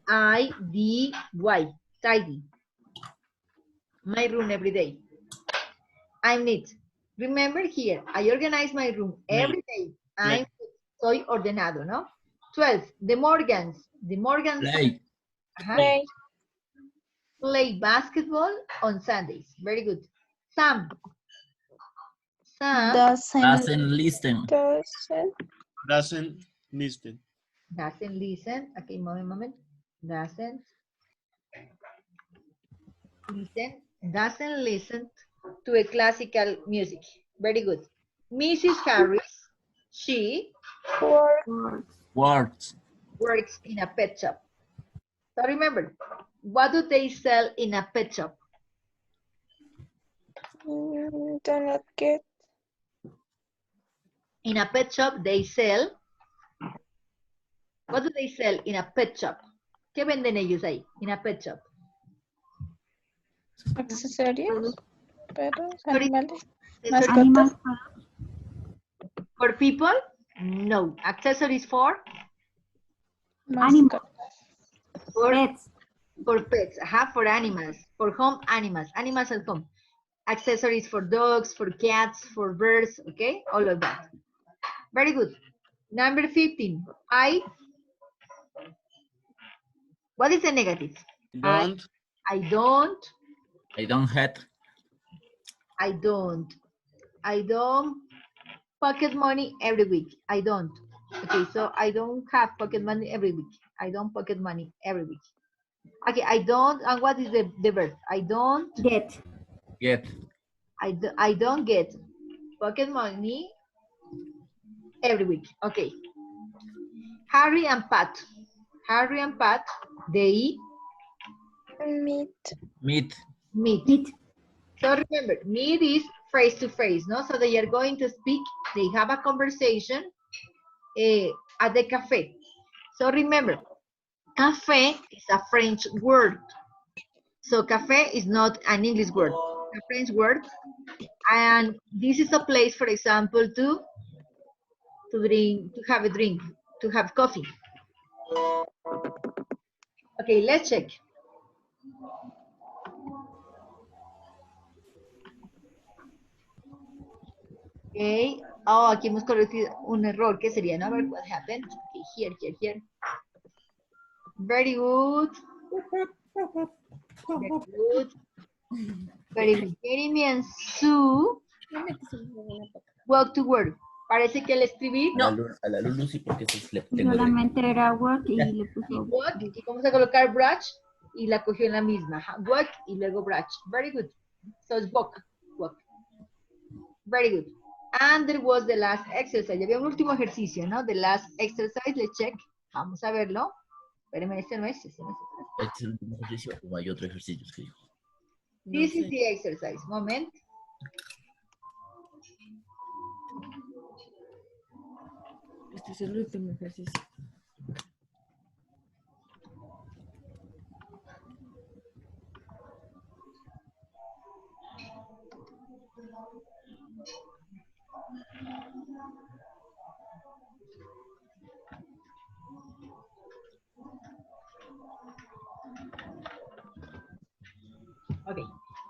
T-I-D-Y. Tidy. My room every day. I'm neat. Remember here, I organize my room every day. I'm soy ordenado, no? 12. The Morgans. Play. Play. Play basketball on Sundays. Very good. Sam. Doesn't listen. Doesn't listen. Doesn't listen. Okay, moment. Doesn't listen to a classical music. Very good. Mrs. Harris, she Words. works in a pet shop. So remember, what do they sell in a pet shop? Do not get. In a pet shop, they sell. What do they sell in a pet shop? ¿Qué venden ellos ahí? In a pet shop. Accesorios. Perros. Sorry. Animales. Animals. For people? No. Accessories for? Animals. For Pets. For pets. For animals. For home animals. Animals at home. Accessories for dogs, for cats, for birds. Okay? All of that. Very good. Number 15. What is the negative? Don't. I don't. I don't have. I don't pocket money every week. I don't. Okay, so I don't have pocket money every week. I don't pocket money every week. Okay, I don't, and what is the verb? I don't, Get. Get. I don't get pocket money every week. Okay. Harry and Pat. Harry and Pat, they Meet. Meet. meet. Meet. So remember, meet is face to face, no? So they are going to speak, they have a conversation at the cafe. So remember, cafe is a French word. So cafe is not an English word, a French word. And this is a place, for example, to drink, to have a drink, to have coffee. Okay, let's check. Okay. Oh, aquí hemos corregido un error. ¿Qué sería? No, a ver, what happened? Okay, here. Very good. Very good. Very good. Jeremy and Sue walk to work. Parece que al escribir A la Lulu sí, porque eso le tengo Solamente era work y le puso. walk, y vamos a colocar brush y la cogió en la misma. Walk y luego brush. Very good. So it's walk. Very good. And there was the last exercise. Ya había un último ejercicio, ¿no? The last exercise, let's check. Vamos a verlo. Espérenme, este no es. ¿Es el último ejercicio o hay otro ejercicio que dijo? This is the exercise. Moment. Este es el último ejercicio. Okay.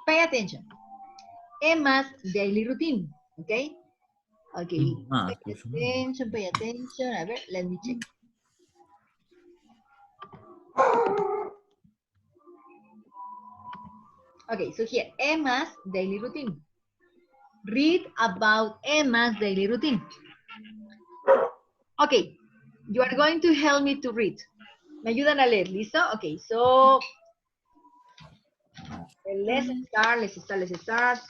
Pay attention. Emma's daily routine. Okay. Okay. Pay attention. A ver, let me check. Okay, so here, Emma's daily routine. Read about Emma's daily routine. Okay, you are going to help me to read. ¿Me ayudan a leer? ¿Listo? Okay, so let's start.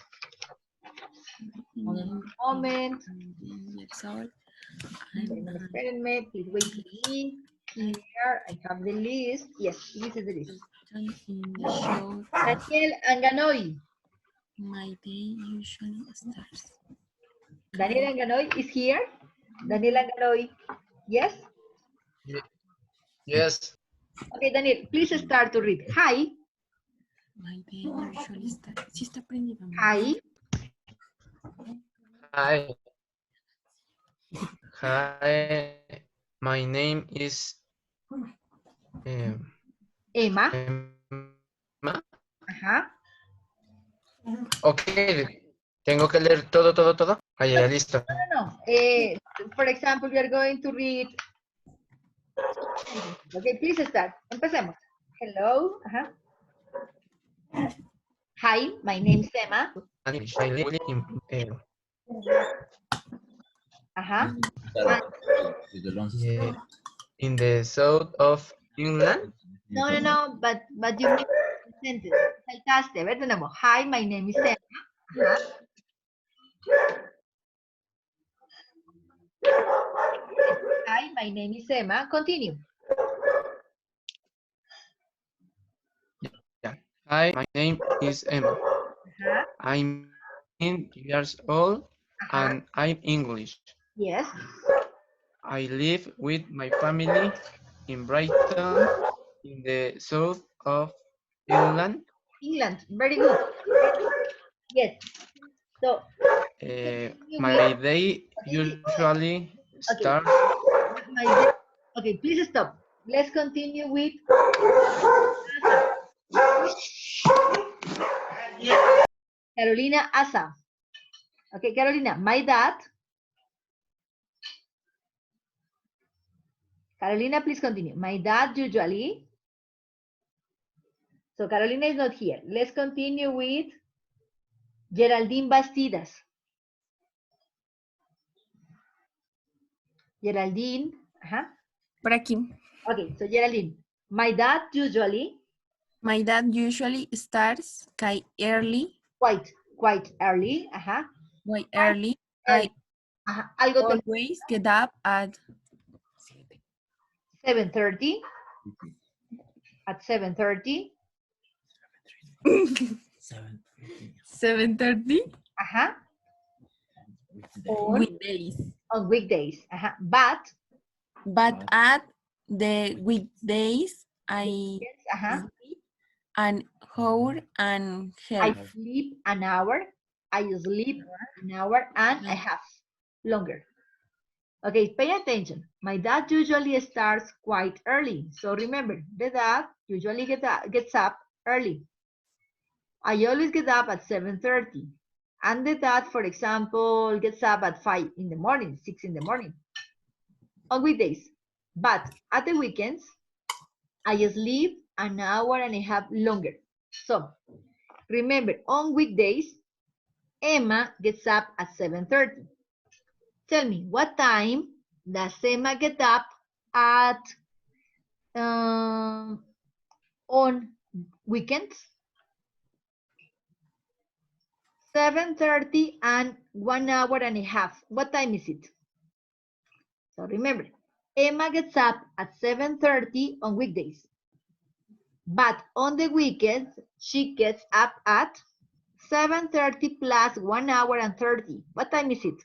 One moment. Espérenme, please wait for me. Here, I have the list. Yes, this is the list. Daniel Anganoy. My day usually starts. Daniel Anganoy is here. Daniel Anganoy. Yes? Yes. Okay, Daniel, please start to read. Hi. My day usually starts. Sí está prendido. Hi. Hi. Hi. My name is Emma. Emma. Ajá. Ok. Tengo que leer todo. Ah, ya, listo. No. For example, we are going to read. Okay, please start. Empecemos. Hello. Ajá. Hi, my name is Emma. I live Ajá. in the south of England. No, but you missed the sentence. Saltaste. A ver, de nuevo. Hi, my name is Emma. Ajá. Hi, my name is Emma. Continue. Yeah. Hi, my name is Emma. Ajá. I'm 10 years old and I'm English. Yes. I live with my family in Brighton, in the south of England. England. Very good. Yes. So, My day usually starts. Okay, please stop. Let's continue with Carolina Asa. Okay, Carolina, my dad. Carolina, please continue. My dad usually. So Carolina is not here. Let's continue with Geraldine Bastidas. Geraldine. Ajá. Por aquí. Okay, so Geraldine. My dad usually. My dad usually starts quite early. Quite early. Quite Quite early. early. I Algo temprano. always get up at 7:30. At 7:30. 7:30 Or weekdays. on weekdays. But At the weekdays, I yes, sleep an hour and I half. sleep an hour. I sleep an hour and a half longer. Okay, pay attention. My dad usually starts quite early. So remember, the dad usually gets up early. I always get up at 7:30. And the dad, for example, gets up at 5 in the morning, 6 in the morning on weekdays. But at the weekends, I sleep an hour and a half longer. So remember, on weekdays, Emma gets up at 7:30. Tell me, what time does Emma get up at on weekends? 7:30 and 1 hour and a half. What time is it? So remember, Emma gets up at 7:30 on weekdays. But on the weekends, she gets up at 7:30 plus 1 hour and 30. What time is it?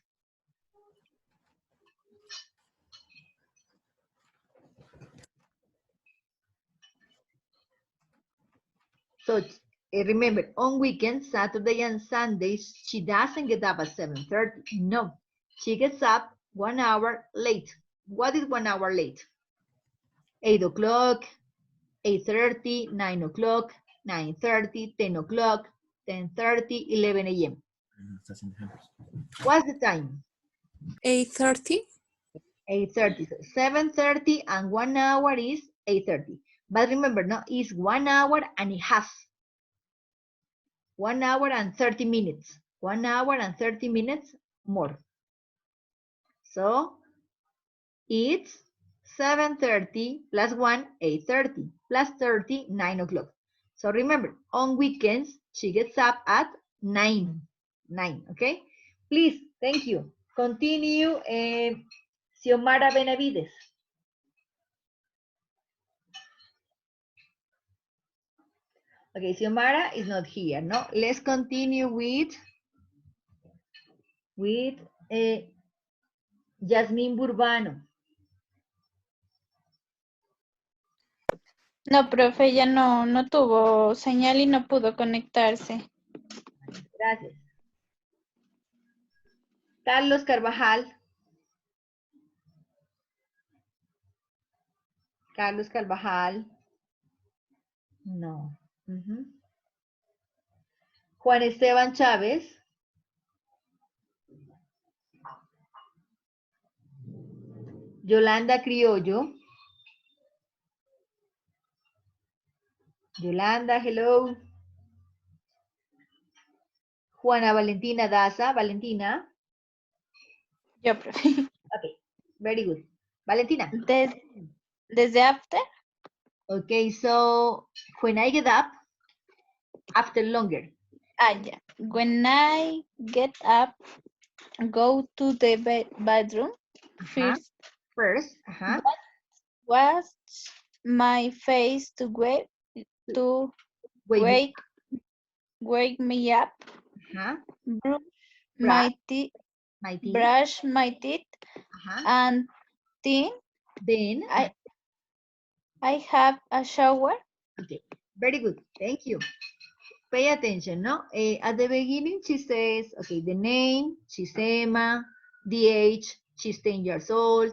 So remember, on weekends, Saturday and Sundays, she doesn't get up at 7:30. No, she gets up 1 hour late. What is 1 hour late? 8 o'clock, 8:30, 9 o'clock, 9:30, 10 o'clock, 10:30, 11 a.m. What's the time? 8:30. 8:30. So 7:30 and 1 hour is 8:30. But remember, no, it's 1 hour and a half. 1 hour and 30 minutes. 1 hour and 30 minutes more. So it's 7:30 plus 1, 8:30 plus 30, 9 o'clock. So remember, on weekends, she gets up at 9. 9, okay? Please, thank you. Continue, Xiomara Benavides. Okay, Xiomara is not here, no? Let's continue with Yasmín Burbano. No, profe, ella no tuvo señal y no pudo conectarse. Gracias. Carlos Carvajal. Carlos Carvajal. No. Juan Esteban Chávez. Yolanda Criollo. Yolanda, hello. Juana Valentina Daza. Valentina. Yo, profe. Okay, very good. Valentina. Desde after? Okay, so when I get up, after longer. Yeah. When I get up, go to the bedroom first. Wash my face to wake me up. Brush my teeth. And then I have a shower. Okay, very good. Thank you. Pay attention, no? At the beginning, she says, okay, the name, she's Emma, the age, she's 10 years old,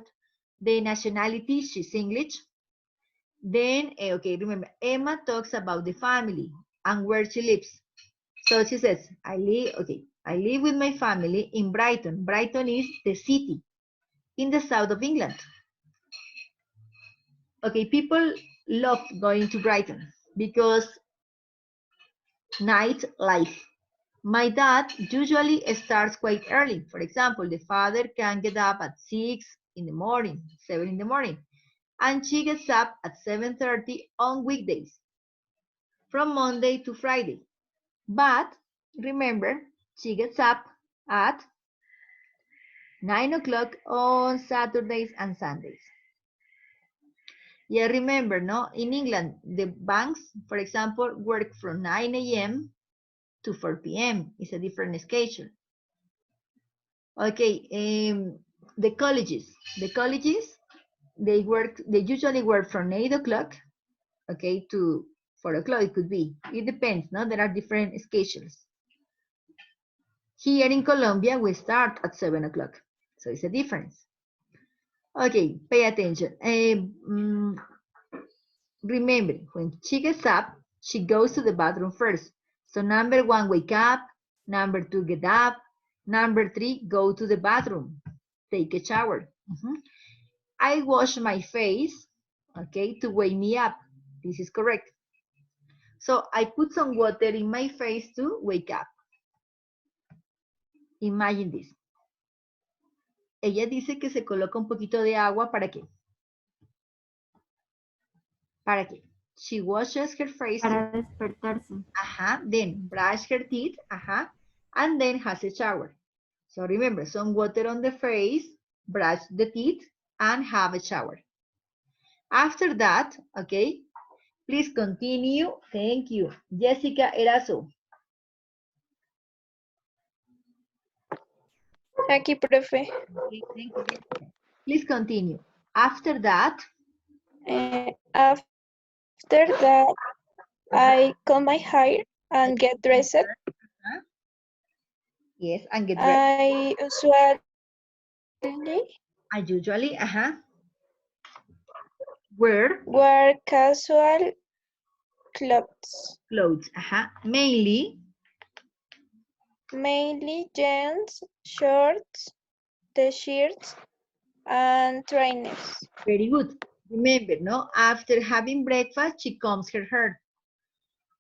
the nationality, she's English. Then, okay, remember, Emma talks about the family and where she lives. So she says, I live with my family in Brighton. Brighton is the city in the south of England. Okay, people love going to Brighton because nightlife. My dad usually starts quite early. For example, the father can get up at 6 in the morning, 7 in the morning, and she gets up at 7:30 on weekdays. from Monday to Friday. But remember, she gets up at 9 o'clock on Saturdays and Sundays. Yeah, remember, no? In England, the banks, for example, work from 9 a.m. to 4 p.m. It's a different schedule. Okay, the colleges, they usually work from 8 o'clock, okay, to 4 o'clock. It could be. It depends, no? There are different schedules. Here in Colombia, we start at 7 o'clock. So it's a difference. Okay, pay attention. Remember, when she gets up, she goes to the bathroom first. So number 1, wake up. Number 2, get up. Number 3, go to the bathroom. Take a shower. I wash my face, okay, to wake me up. This is correct. So I put some water in my face to wake up. Imagine this. Ella dice que se coloca un poquito de agua, ¿para qué? ¿Para qué? She washes her face. Para despertarse. Then brush her teeth. And then has a shower. So remember, some water on the face, brush the teeth, and have a shower. After that, okay, please continue. Thank you. Jessica Erazo. Aquí, profe. Okay, thank you, Jessica. Please continue. After that, I comb my hair and get dressed. Yes, and get dressed. I usually, wear casual clothes. Mainly jeans, shorts, t-shirts, and trainers. Very good. Remember, no? After having breakfast, she combs her hair.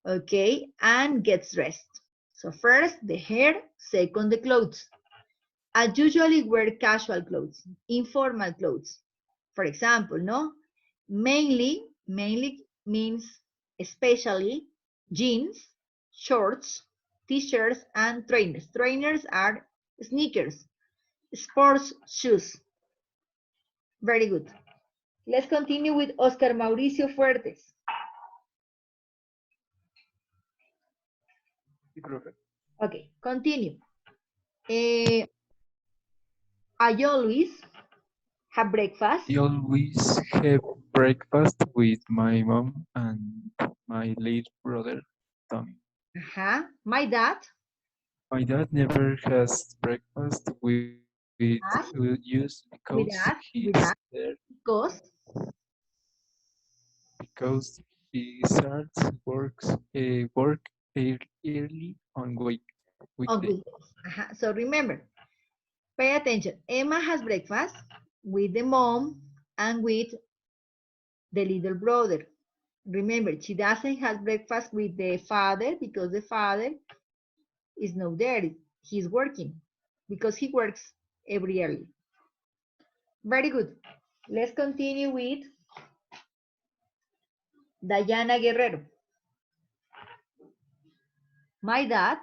Okay, and gets dressed. So first the hair, second the clothes. I usually wear casual clothes, informal clothes. For example, no? Mainly means especially jeans, shorts, t-shirts, and trainers. Trainers are sneakers, sports shoes. Very good. Let's continue with Oscar Mauricio Fuertes. Okay, continue. I always have breakfast. I always have breakfast with my mom and my little brother, Tommy. My dad? My dad never has breakfast with us because he starts work early on weekdays. So remember, pay attention. Emma has breakfast with the mom and with the little brother. Remember, she doesn't have breakfast with the father because the father is not there. He's working because he works every early. Very good. Let's continue with Dayana Guerrero. My dad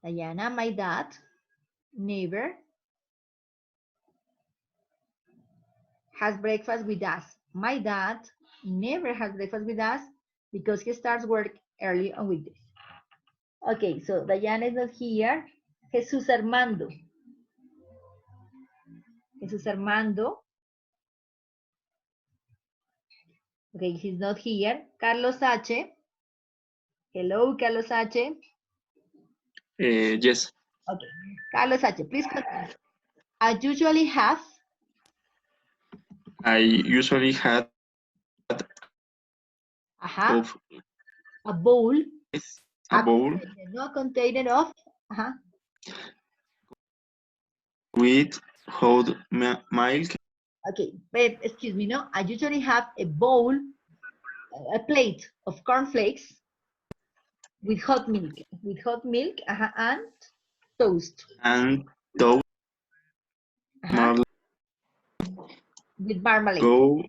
Dayana, my dad never has breakfast with us. My dad never has breakfast with us because he starts work early on weekdays. Okay, so Dayana is not here. Jesus Armando. Jesus Armando. Okay, he's not here. Carlos H. Hello, Carlos H. Yes. Okay, Carlos H. Please continue. I usually have a bowl. A container of with hot milk. Okay, but excuse me, no. I usually have a bowl, a plate of cornflakes with hot milk, and toast. And toast. With marmalade. Go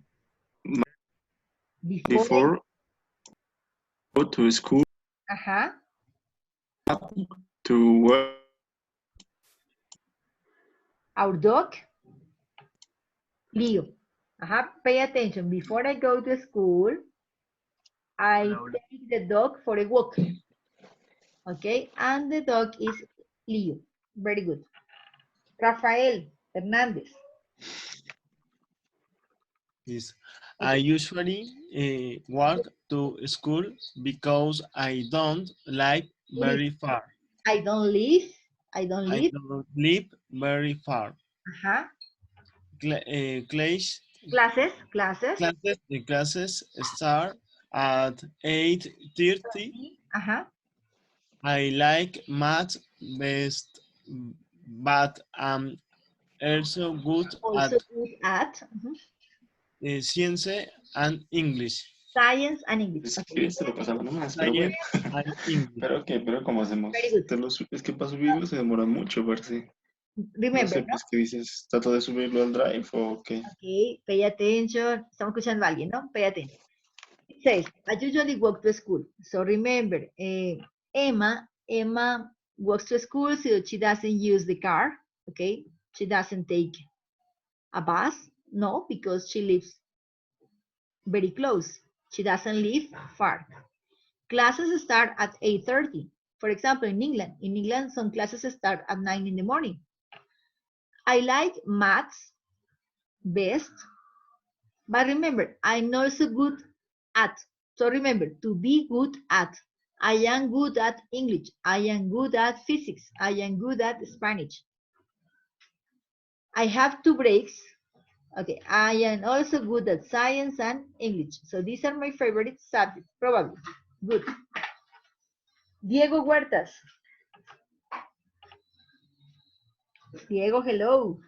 Before. before go to school Ajá. to work. Our dog. Leo. Ajá. Pay attention. Before I go to school, I take the dog for a walk. Okay. And the dog is Leo. Very good. Rafael Hernandez. Yes. I usually walk to school because I don't like very far. I don't live. I don't live very far. Ajá. Classes Classes. Classes start at 8:30. Ajá. I like math best, but I'm also good Also good at science and English. science and English. Sí, se lo pasaba nomás, pero bueno. Science and English. Pero ok, pero ¿cómo hacemos? Es que para subirlo se demora mucho, parece. No Remember, sé, ¿no? pues, ¿qué dices? ¿Trato de subirlo al Drive o qué? Okay, pay attention. Estamos escuchando a alguien, ¿no? Pay attention. It says, I usually walk to school. So remember, Emma walks to school, so she doesn't use the car, okay? She doesn't take a bus, no, because she lives very close. She doesn't live far. Classes start at 8:30. For example, in England, some classes start at 9 in the morning. I like maths best, but remember, I'm also good at. So remember, to be good at. I am good at English. I am good at physics. I am good at Spanish. I have 2 breaks. Okay, I am also good at science and English. So these are my favorite subjects, probably. Good. Diego Huertas. Diego, hello.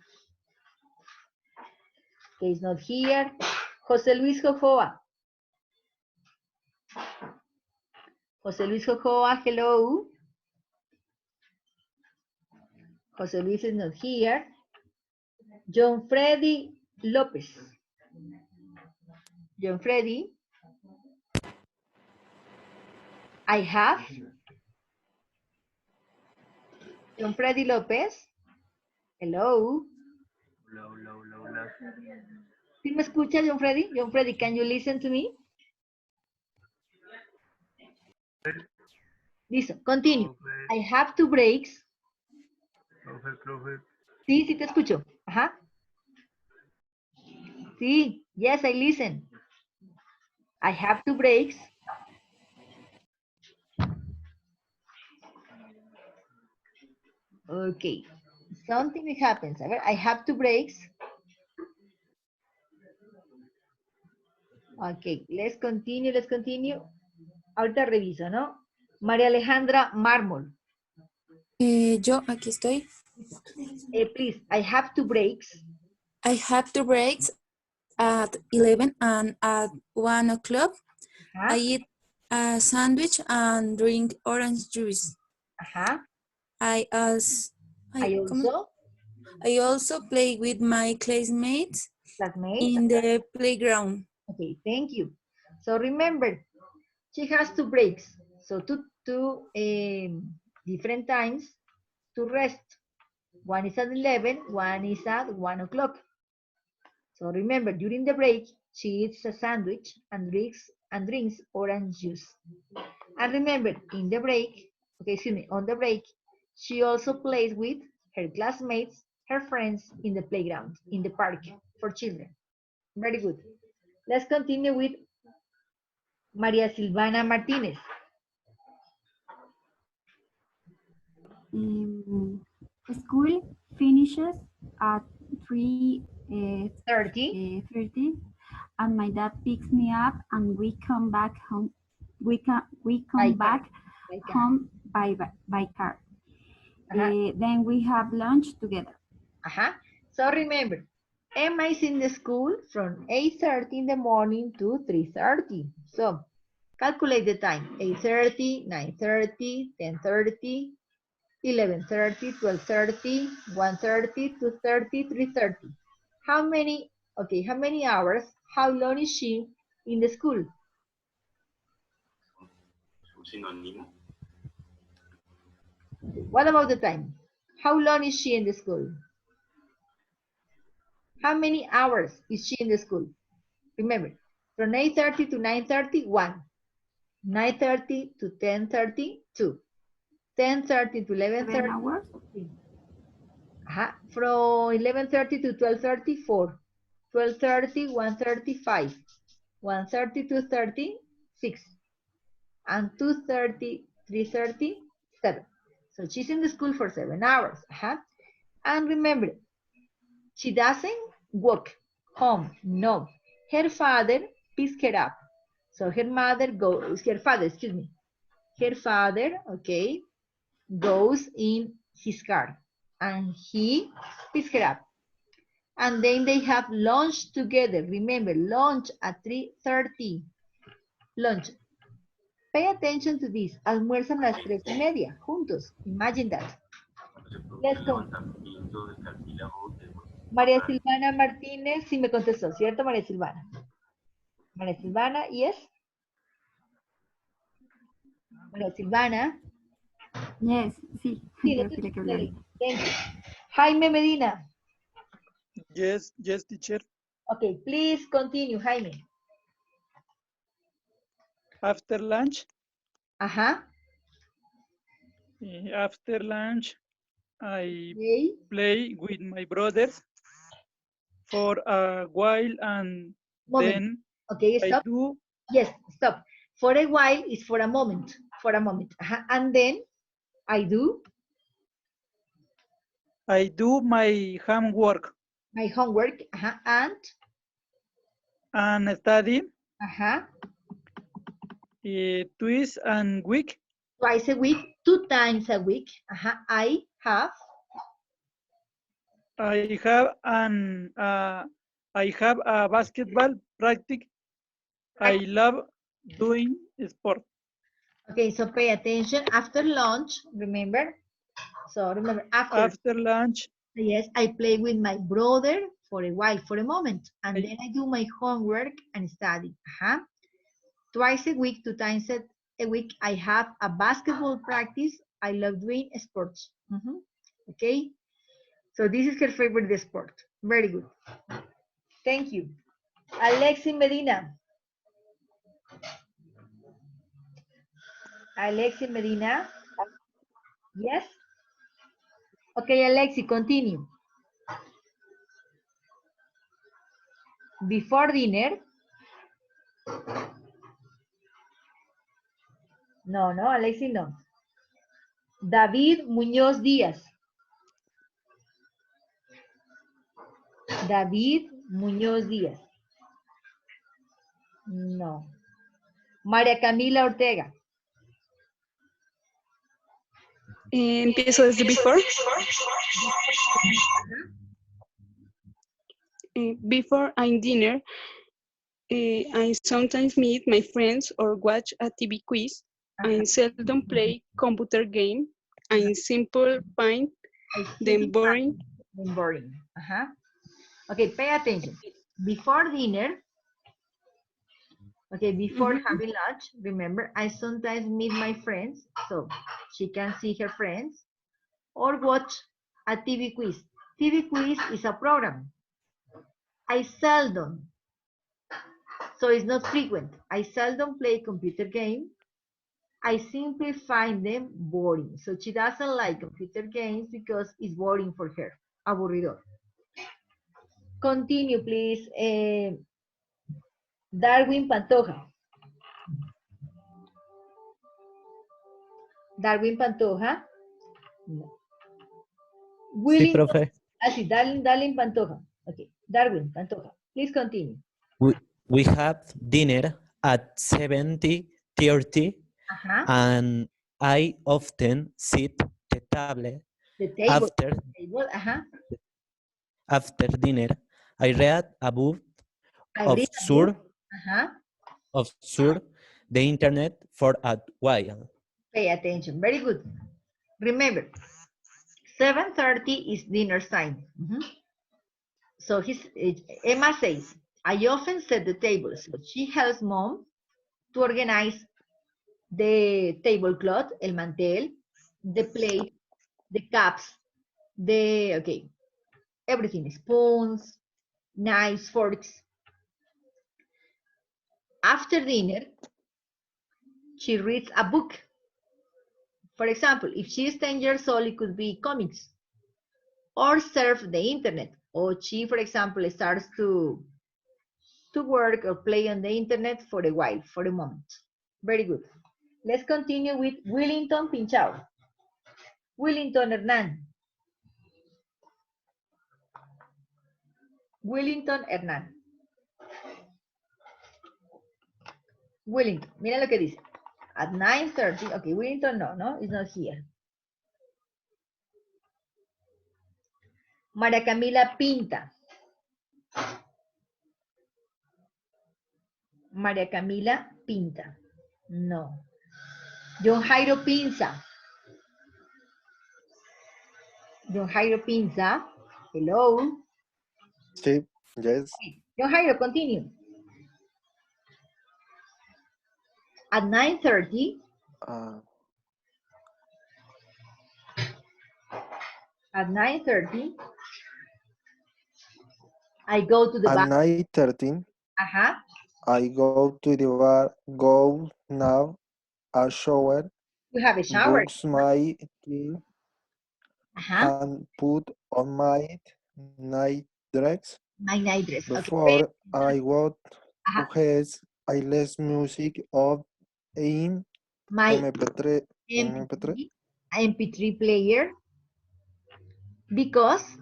Okay, he's not here. José Luis Jojoa. José Luis Jojoa, hello. José Luis is not here. John Freddy Lopez. John Freddy. I have. John Freddy Lopez. Hello. ¿Sí me escucha, John Freddy? John Freddy, can you listen to me? Listo, continue. I have 2 breaks. Sí, sí te escucho. Ajá. Sí, yes, I listen. I have 2 breaks. Okay. Something happens. A ver, I have 2 breaks. Okay, let's continue. Ahorita reviso, ¿no? María Alejandra Mármol. Yo aquí estoy. Please, I have 2 breaks. I have 2 breaks at 11 and at 1 o'clock. I eat a sandwich and drink orange juice. I also play with my classmates in the playground. Okay, thank you. So remember, she has 2 breaks. So two different times to rest. One is at 11, one is at 1 o'clock. So remember, during the break, she eats a sandwich and drinks orange juice. And remember, in the break, on the break, she also plays with her classmates, her friends in the playground, in the park for children. Very good. Let's continue with Maria Silvana Martinez. School finishes at 3:30, and my dad picks me up, and we come back home. We come back home by car. Then we have lunch together. So remember, Emma is in the school from 8:30 in the morning to 3:30. So calculate the time. 8:30, 9:30, 10:30, 11:30, 12:30, 1:30, 2:30, 3:30. How many Okay, how many hours? How long is she in the school? What about the time? How long is she in the school? How many hours is she in the school? Remember, from 8:30 to 9:30, 1. 9:30 to 10:30, 2. 10:30 to 11:30, hours? 3. From 11:30 to 12:30, 4. 12:30, 1:30, 5. 1:30, 2:30, 6. And 2:30, 3:30, 7. So she's in the school for 7 hours. And remember, she doesn't walk home. No. Her father picks her up. So her father, okay, goes in his car and he picks her up. And then they have lunch together. Remember, lunch at 3:30. Lunch. Pay attention to this. Almuerzan a las 3:30 juntos. Imagine that. Let's go. María Silvana Martínez, sí me contestó, ¿cierto, María Silvana? María Silvana, yes. María Silvana. Yes, sí. Sí, thank you. Jaime Medina. Yes, teacher. Okay, please continue, Jaime. After lunch. After lunch, I play with my brothers for a while and then okay, stop. I do. Yes, stop. For a while is for a moment. For a moment. And then I do my homework. My homework. And study. Twice a week. 2 times a week. I have a basketball practice. I love doing sport. Okay, so pay attention. After lunch, remember? So remember, after lunch. Yes, I play with my brother for a while, for a moment. And then I do my homework and study. Twice a week, 2 times a week, I have a basketball practice. I love doing sports. Okay, so this is her favorite sport. Very good. Thank you. Alexi Medina. Alexi Medina. Yes? Okay, Alexi, continue. Before dinner. No, Alexi, no. David Muñoz Díaz. David Muñoz Díaz. No. María Camila Ortega. Empiezo desde before. Before I'm dinner, I sometimes meet my friends or watch a TV quiz. I seldom play computer game. I simple find them boring. Okay, pay attention. Before dinner, okay, before having lunch, remember, I sometimes meet my friends, so she can see her friends, or watch a TV quiz. TV quiz is a program. I seldom, so it's not frequent. I seldom play computer game. I simply find them boring. So she doesn't like computer games because it's boring for her. Aburridor. Continue, please. Darwin Pantoja. Darwin Pantoja. No. Sí, profe. Así, Darwin Pantoja. Okay, Darwin Pantoja. Please continue. We have dinner at 7:30, and I often sit the table. After dinner. I read a book observe the internet for a while. Pay attention. Very good. Remember, 7:30 is dinner time. So Emma says, I often set the table. So she helps mom to organize the tablecloth, el mantel, the plate, the cups, everything, spoons, knives, forks. After dinner, she reads a book. For example, if she is 10 years old, it could be comics. Or surf the internet. Or she, for example, starts to work or play on the internet for a while, for a moment. Very good. Let's continue with Willington Pinchao. Willington Hernan. Willington Hernan. Willington, mira lo que dice. At 9:30, okay, Willington no, it's not here. María Camila pinta. María Camila pinta. No. John Jairo pinza. John Jairo pinza. Hello. Sí, yes. John Jairo, continue. At 9:30. At 9:30. I go to the At bathroom. 9:13. Uh-huh. I go to the bar, go now, a shower. You have a shower. Brush my teeth. And put on my night dress. My night dress. Before Okay. I go to bed, I listen music of in my MP3 MP3 player because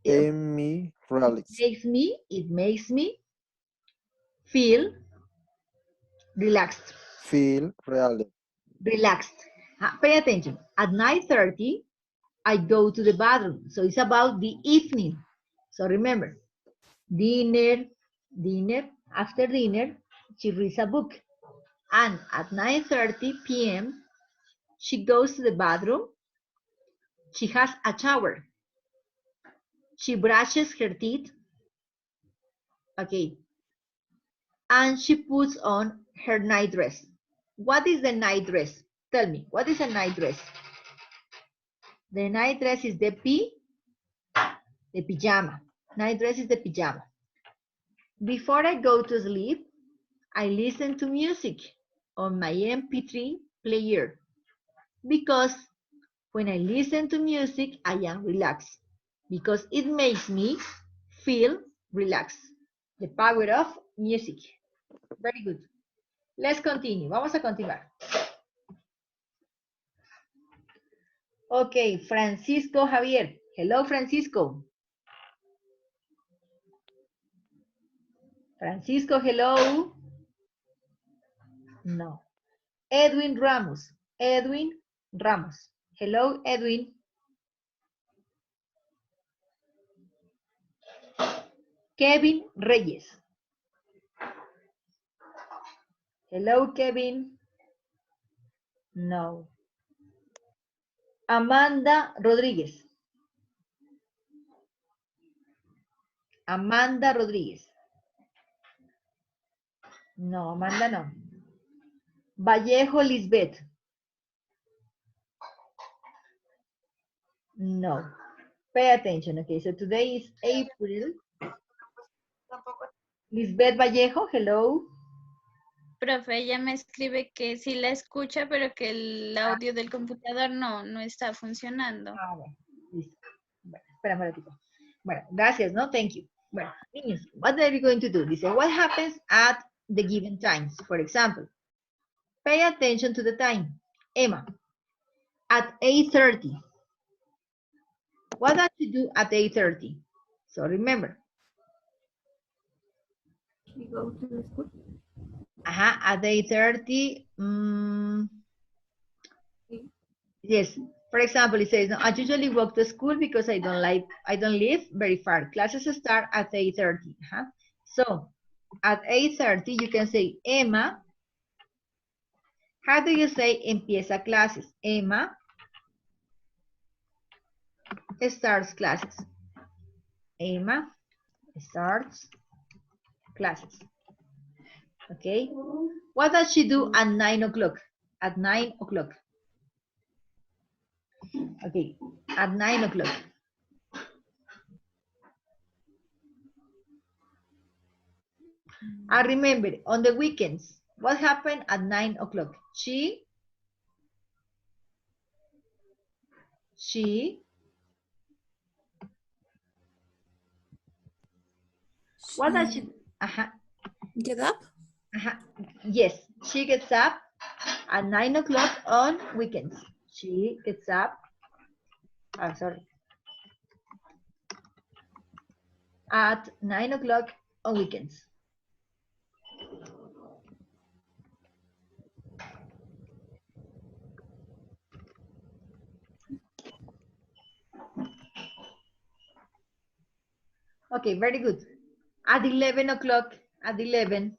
it makes me feel relaxed. Relaxed. Pay attention. At 9:30, I go to the bathroom. So it's about the evening. So remember, dinner, after dinner, she reads a book. And at 9:30 p.m., she goes to the bathroom. She has a shower. She brushes her teeth. Okay. And she puts on her night dress. What is the night dress? Tell me, what is a night dress? The night dress is the pajama. Night dress is the pajama. Before I go to sleep, I listen to music on my MP3 player because when I listen to music, I am relaxed because it makes me feel relaxed. The power of music. Very good. Let's continue. Vamos a continuar. Okay, Francisco Javier. Hello, Francisco. Francisco, hello. No. Edwin Ramos. Edwin Ramos. Hello, Edwin. Kevin Reyes. Hello, Kevin. No. Amanda Rodríguez. Amanda Rodríguez. No, Amanda no. Vallejo Lisbeth. No. Pay attention. Okay, so today is April. Lisbeth Vallejo, hello. Profe, ella me escribe que sí la escucha, pero que el audio del computador no está funcionando. Bueno, listo. Bueno, espérame un ratito. Bueno, gracias, ¿no? Thank you. Bueno, niños, what are you going to do? Dice, what happens at the given times? For example, pay attention to the time. Emma, at 8:30. What does she do at 8:30? So remember. She goes to the school. At 8:30. Yes. For example, it says, no, I usually walk to school because I don't live very far. Classes start at 8:30. So at 8:30, you can say, Emma. How do you say empieza clases? Emma starts classes. Emma starts classes. Okay. What does she do at 9 o'clock? At 9 o'clock. Okay. At 9 o'clock. I remember on the weekends, what happened at 9 o'clock? She what does she get up? Yes, she gets up at 9 o'clock on weekends. She gets up, at 9 o'clock on weekends. Okay, very good. At 11 o'clock, at 11.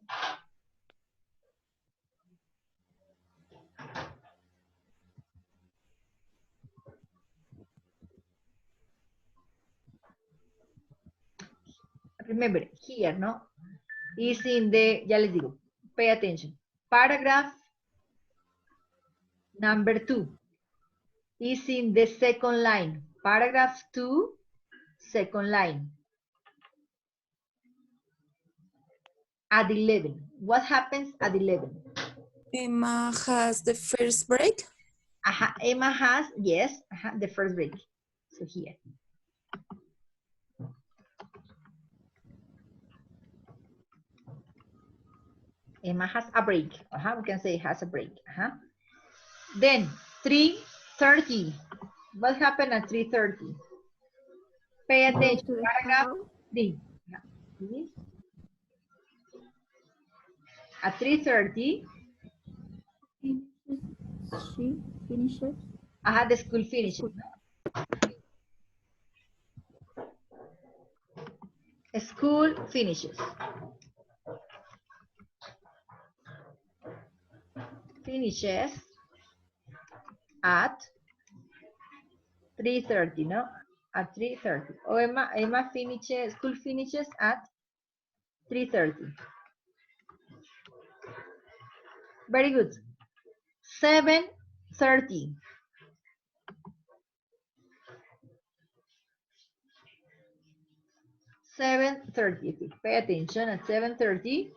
Remember, here, no? Is in the, ya les digo, pay attention. Paragraph number 2 is in the second line. Paragraph 2, second line. At 11. What happens at 11? Emma has the first break. Emma has, yes, the first break. So here. Emma has a break. We can say has a break. Then 3:30. What happened at 3:30? Pay attention. Paragraph 3. At 3:30. She finishes. The school finishes. School finishes. Finishes at 3:30, no? At 3:30. Oh, Emma finishes, school finishes at 3:30. Very good. 7:30. 7:30. Pay attention at 7:30.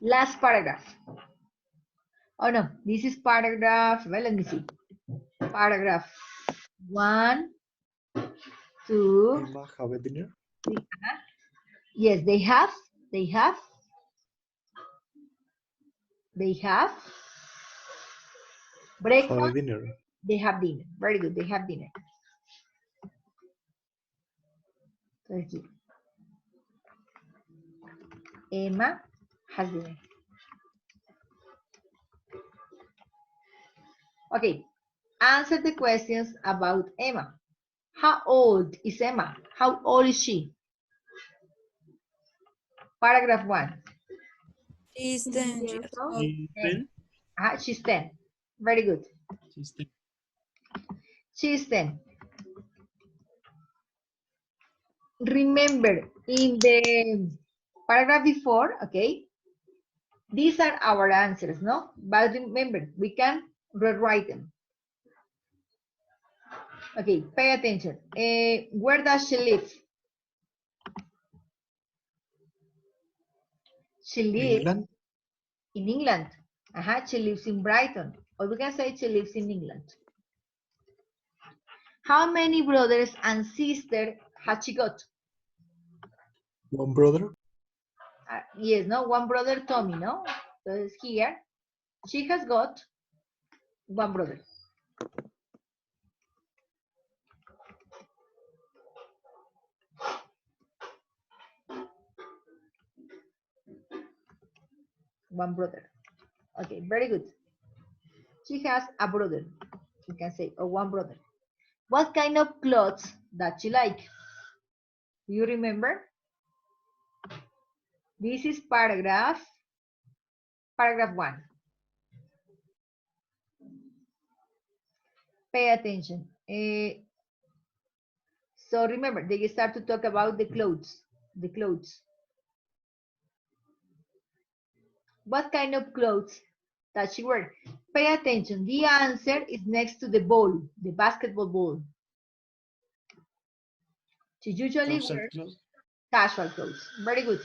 Last paragraph. Oh no, this is paragraph, well, let me see. Paragraph 1, 2. Emma have a dinner? Yes, they have. Breakfast. Have dinner. They have dinner. Very good, they have dinner. Thank you. Emma has dinner. Okay, answer the questions about Emma. How old is Emma? How old is she? Paragraph 1. She's 10 years old. She's 10. Very good. She's 10. Remember, in the paragraph before, okay, these are our answers, no? But remember, we can rewrite them. Okay, pay attention. Where does she live? She lives in England. She lives in Brighton. Or we can say she lives in England. How many brothers and sisters has she got? One brother. Yes, no, one brother, Tommy, no? So here, she has got one brother. One brother. Okay, very good. She has a brother. You can say, or one brother. What kind of clothes does she like? Do you remember? This is paragraph 1. Pay attention. So remember, they start to talk about the clothes. The clothes. What kind of clothes does she wear? Pay attention. The answer is next to the ball, the basketball ball. She usually wears casual clothes. Very good.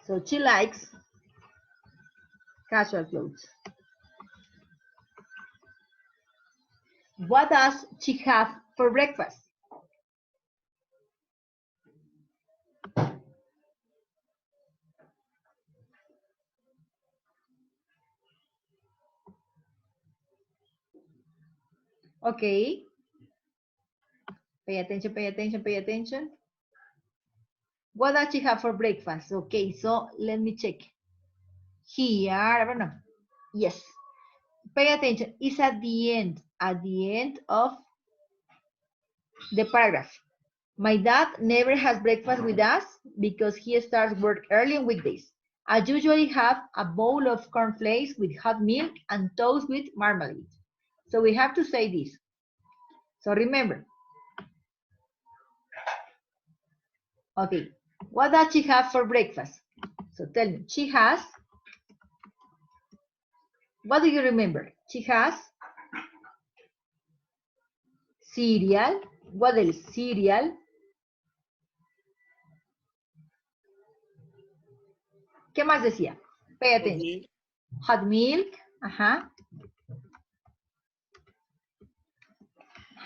So she likes casual clothes. What does she have for breakfast? Okay. Pay attention, pay attention, pay attention. What does she have for breakfast? Okay, so let me check. Here, I don't know. Yes. Pay attention. It's at the end of the paragraph. My dad never has breakfast with us because he starts work early on weekdays. I usually have a bowl of cornflakes with hot milk and toast with marmalade. So we have to say this. So remember. Okay, what does she have for breakfast? So tell me, she has, what do you remember? She has cereal. What else? Cereal. ¿Qué más decía? Pay attention. Hot milk. Ajá.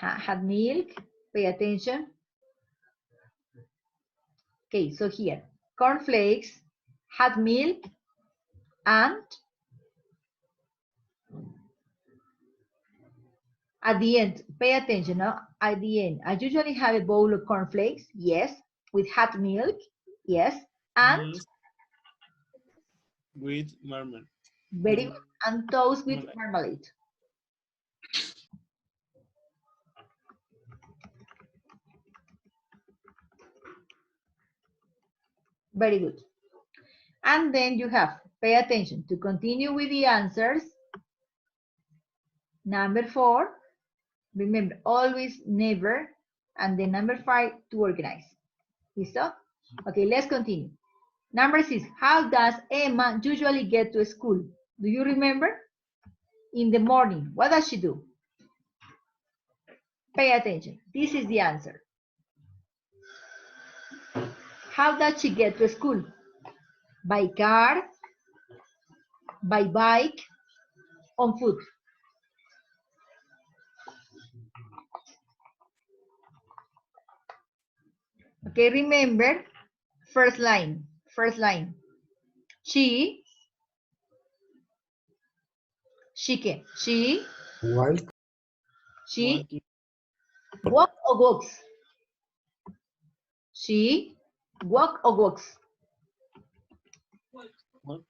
Hot milk. Pay attention. Okay, so here, cornflakes, hot milk, and at the end, pay attention, no? At the end, I usually have a bowl of cornflakes, yes, with hot milk, yes, and yes. With marmalade. Very good, and toast with marmalade. Very good. And then you have, pay attention, to continue with the answers. Number 4, remember, always, never, and then number 5, to organize. ¿Listo? Okay, let's continue. Number 6, how does Emma usually get to school? Do you remember? In the morning, what does she do? Pay attention. This is the answer. How does she get to school? By car, by bike, on foot. Okay, remember, first line. She walk or walks? She walk or walks?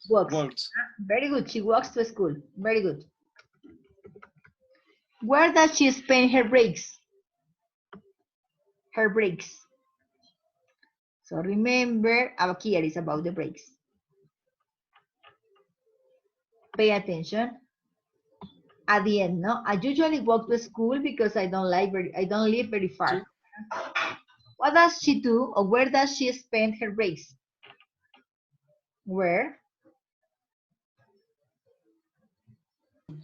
Walks. Very good. She walks to school. Very good. Where does she spend her breaks? Her breaks. So remember, here is about the breaks. Pay attention. At the end, no? I usually walk to school because I don't live very far. What does she do, or where does she spend her breaks? Where?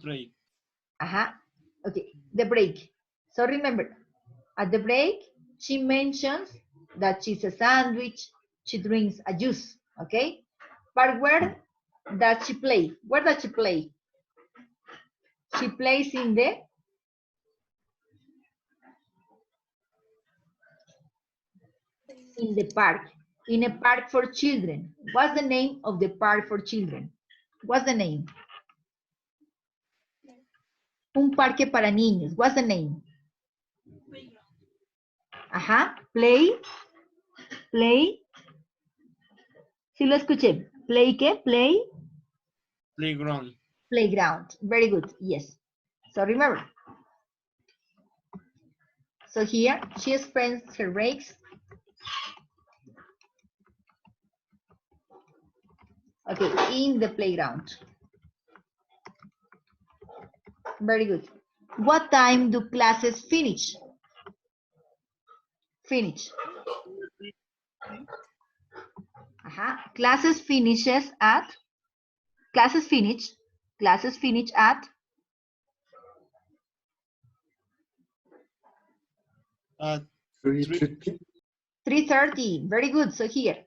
Break. Okay, the break. So remember, at the break, she mentions that she's a sandwich, she drinks a juice, okay? But where does she play? Where does she play? She plays in the park, in a park for children. What's the name of the park for children? What's the name? Un parque para niños. What's the name? Play. Sí lo escuché. Play ¿qué? Play. Playground. Playground. Very good. Yes. So remember. So here she spends her breaks. Okay, in the playground. Very good. What time do classes finish? Finish. Classes finish at 3:30. Very good. So here,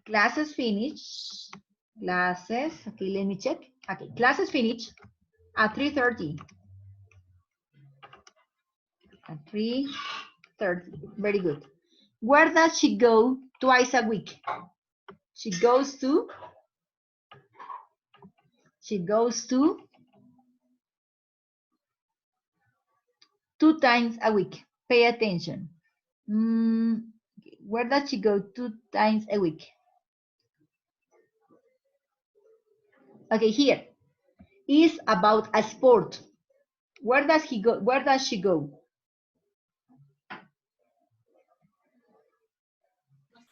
classes finish. Okay, let me check. Okay, classes finish at 3:30. At 3:30. Very good. Where does she go twice a week? She goes to 2 times a week. Pay attention. Where does she go 2 times a week? Okay, here is about a sport. Where does he go? Where does she go?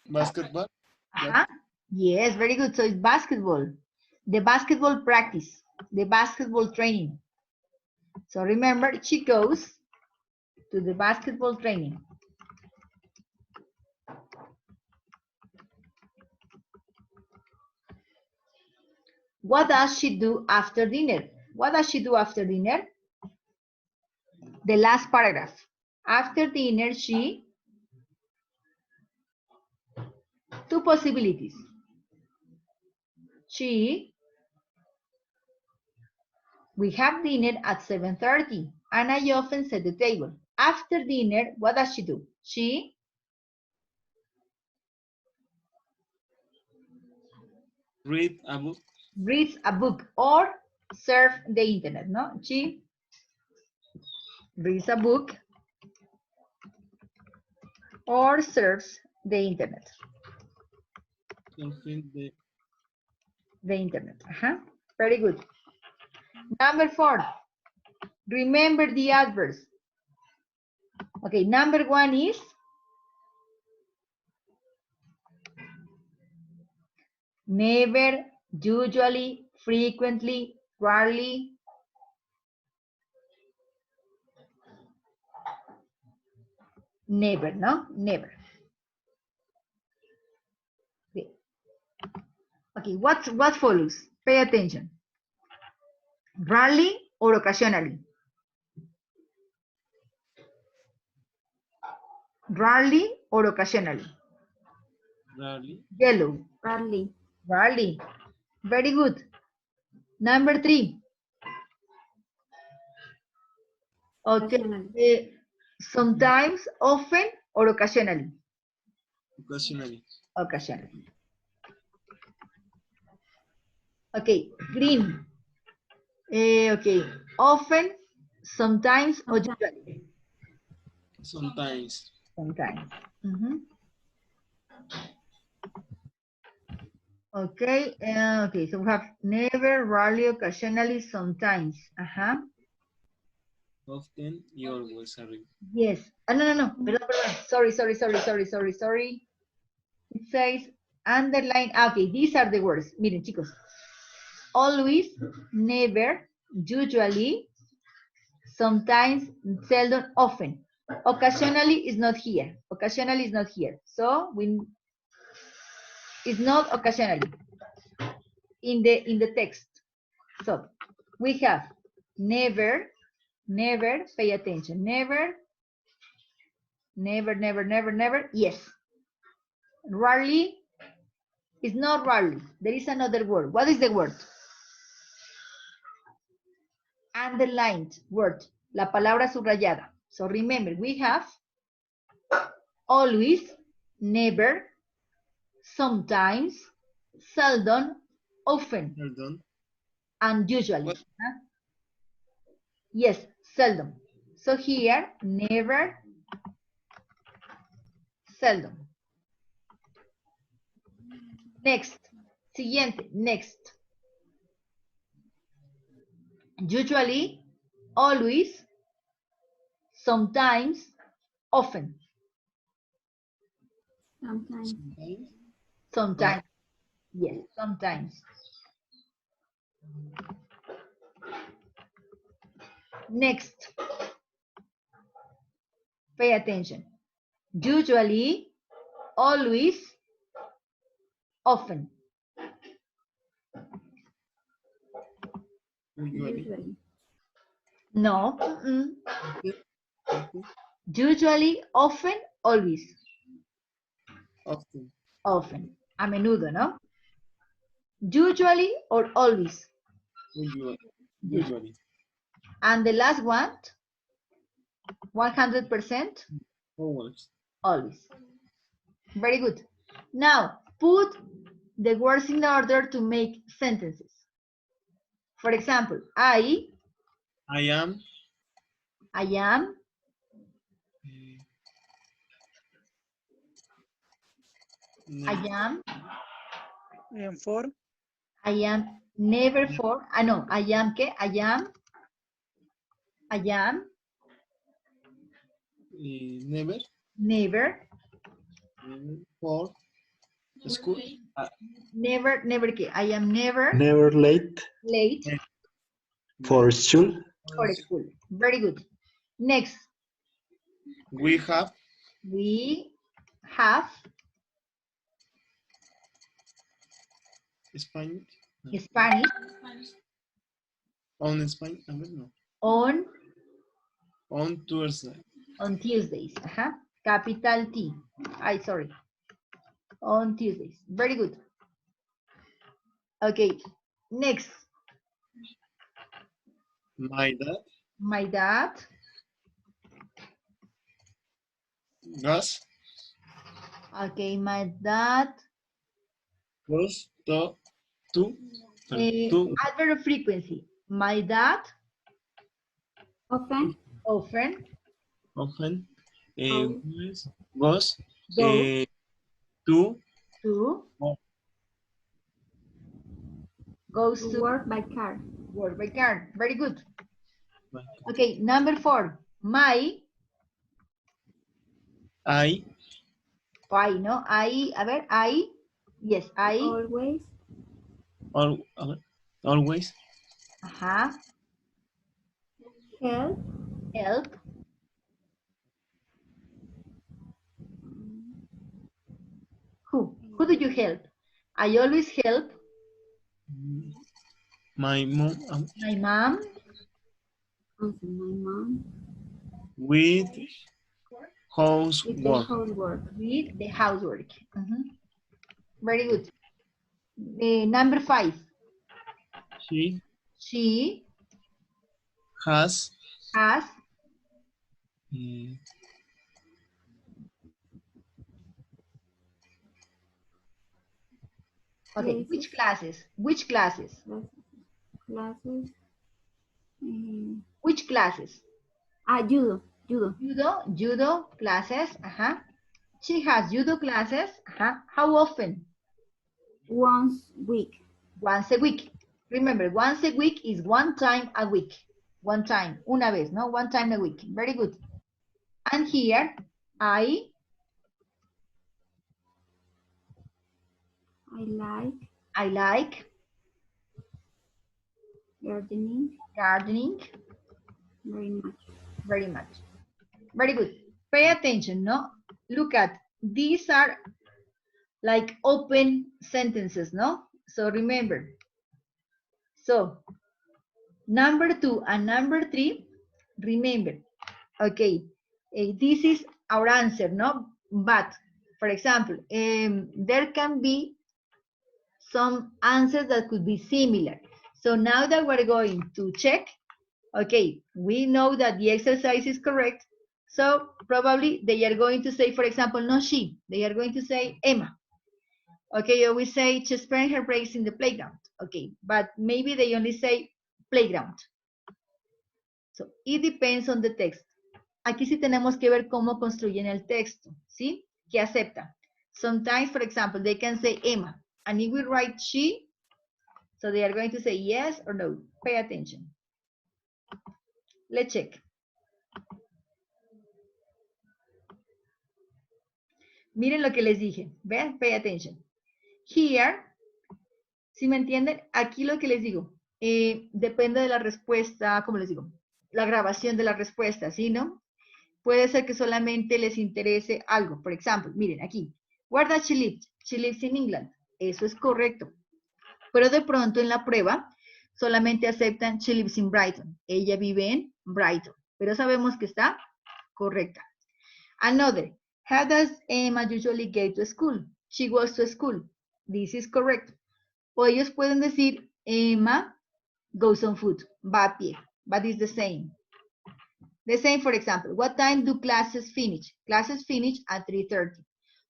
Basketball. Yes, very good. So it's basketball. The basketball practice, the basketball training. So remember, she goes to the basketball training. What does she do after dinner? What does she do after dinner? The last paragraph. After dinner, she... 2 possibilities. We have dinner at 7:30, and I often set the table. After dinner, what does she do? She Read a book. Reads a book or surf the internet, no? She reads a book or surfs the internet. The internet. Very good. Number 4. Remember the adverbs. Okay, number 1 is never, usually, frequently, rarely. Never, no? Never. Okay, what follows? Pay attention. Rarely or occasionally? Rarely or occasionally? Rarely. Yellow. Rarely. Rarely. Very good. Number 3. Okay. Sometimes, often, or occasionally? Occasionally. Occasionally. Okay, green. Okay, often, sometimes, or usually? Sometimes. Sometimes. Okay, okay, so we have never, rarely, occasionally, sometimes. Often, you always are. Yes. No. Perdón. Sorry. It says underline. Okay, these are the words. Miren, chicos. Always, never, usually, sometimes, seldom, often. Occasionally is not here. Occasionally is not here. So it's not occasionally in the text. So we have never, pay attention. Never, yes. Rarely is not rarely. There is another word. What is the word? Underlined word. La palabra subrayada. So remember, we have always, never, sometimes, seldom, often, and usually. Yes, seldom. So here, never, seldom. Next. Siguiente. Next. Usually, always, sometimes, often. Sometimes. Yes, sometimes. Next. Pay attention. Usually, always, often. Usually. No. Usually, often, always. Often. Often. A menudo, ¿no? Usually or always. Usually. And the last one, 100%? Always. Always. Very good. Now, put the words in order to make sentences. For example, I am. I am. I am. I am for. I am never for. No, I am ¿qué? I am. I am. Never. Never. For school. Never, never ¿qué? I am never. Never late. Late. For school. For school. Very good. Next. We have. We have. Spanish. Spanish. On Spanish. No. On Tuesday. On Tuesdays. Capital T. Sorry. On Tuesdays. Very good. Okay. Next. My dad. My dad. Goes. Okay, my dad. Goes to adverb of frequency. My dad. Often. Often. Often. Goes to. Goes to work by car. Work by car. Very good. Okay, number 4. My. I. ¿No? A ver, I. Yes, I. Always. Always. Help. Help. Who do you help? I always help. My mom. My mom. My mom. With housework. With the housework. Very good. Number 5. She has. Okay, which classes? Which classes? Which classes? Judo. Judo classes. She has judo classes. How often? Once a week. Once a week. Remember, once a week is one time a week. One time. Una vez, no? One time a week. Very good. And here, I like gardening. Very much. Very good. Pay attention, no? Look at, these are like open sentences, no? So remember. So, number 2 and number 3, remember. Okay, this is our answer, no? But, for example, there can be some answers that could be similar. So now that we're going to check, okay, we know that the exercise is correct. So probably they are going to say, for example, not she. They are going to say Emma. Okay, or we say she spent her breaks in the playground. Okay, but maybe they only say playground. So it depends on the text. Aquí sí tenemos que ver cómo construyen el texto, ¿sí? ¿Qué acepta? Sometimes, for example, they can say Emma, and if we write she, so they are going to say yes or no. Pay attention. Let's check. Miren lo que les dije. ¿Ven? Pay attention. Here, si me entienden, aquí lo que les digo, depende de la respuesta, ¿cómo les digo? la grabación de la respuesta, ¿sí, no? Puede ser que solamente les interese algo. Por ejemplo, miren aquí. Where does she live? She lives in England. Eso es correcto. Pero de pronto en la prueba solamente aceptan she lives in Brighton. Ella vive en Brighton. Pero sabemos que está correcta. Another. How does Emma usually go to school? She goes to school. This is correct. O ellos pueden decir Emma goes on foot. Va a pie. But it's the same. The same, for example, what time do classes finish? Classes finish at 3:30.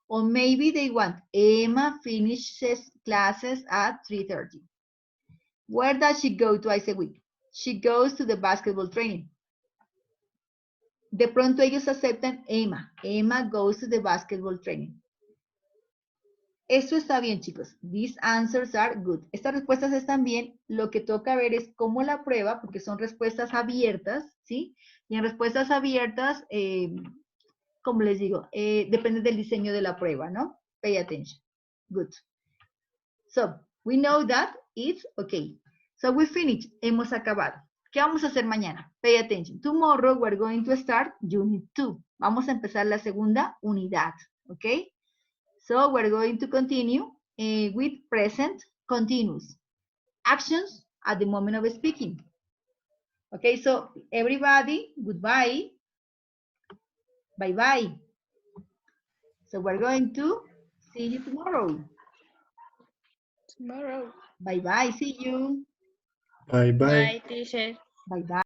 Or maybe they want Emma finishes classes at 3:30. Where does she go twice a week? She goes to the basketball training. De pronto ellos aceptan Emma. Emma goes to the basketball training. Esto está bien, chicos. These answers are good. Estas respuestas están bien. Lo que toca ver es cómo la prueba, porque son respuestas abiertas, ¿sí? Y en respuestas abiertas, como les digo, depende del diseño de la prueba, ¿no? Pay attention. Good. So, we know that it's okay. So, we finished. Hemos acabado. ¿Qué vamos a hacer mañana? Pay attention. Tomorrow, we're going to start Unit 2. Vamos a empezar la segunda unidad, ¿ok? So, we're going to continue with present continuous. Actions at the moment of speaking. Okay, so everybody, goodbye. Bye-bye. So we're going to see you tomorrow. Tomorrow. Bye-bye, see you. Bye-bye. Bye, teacher. Bye-bye.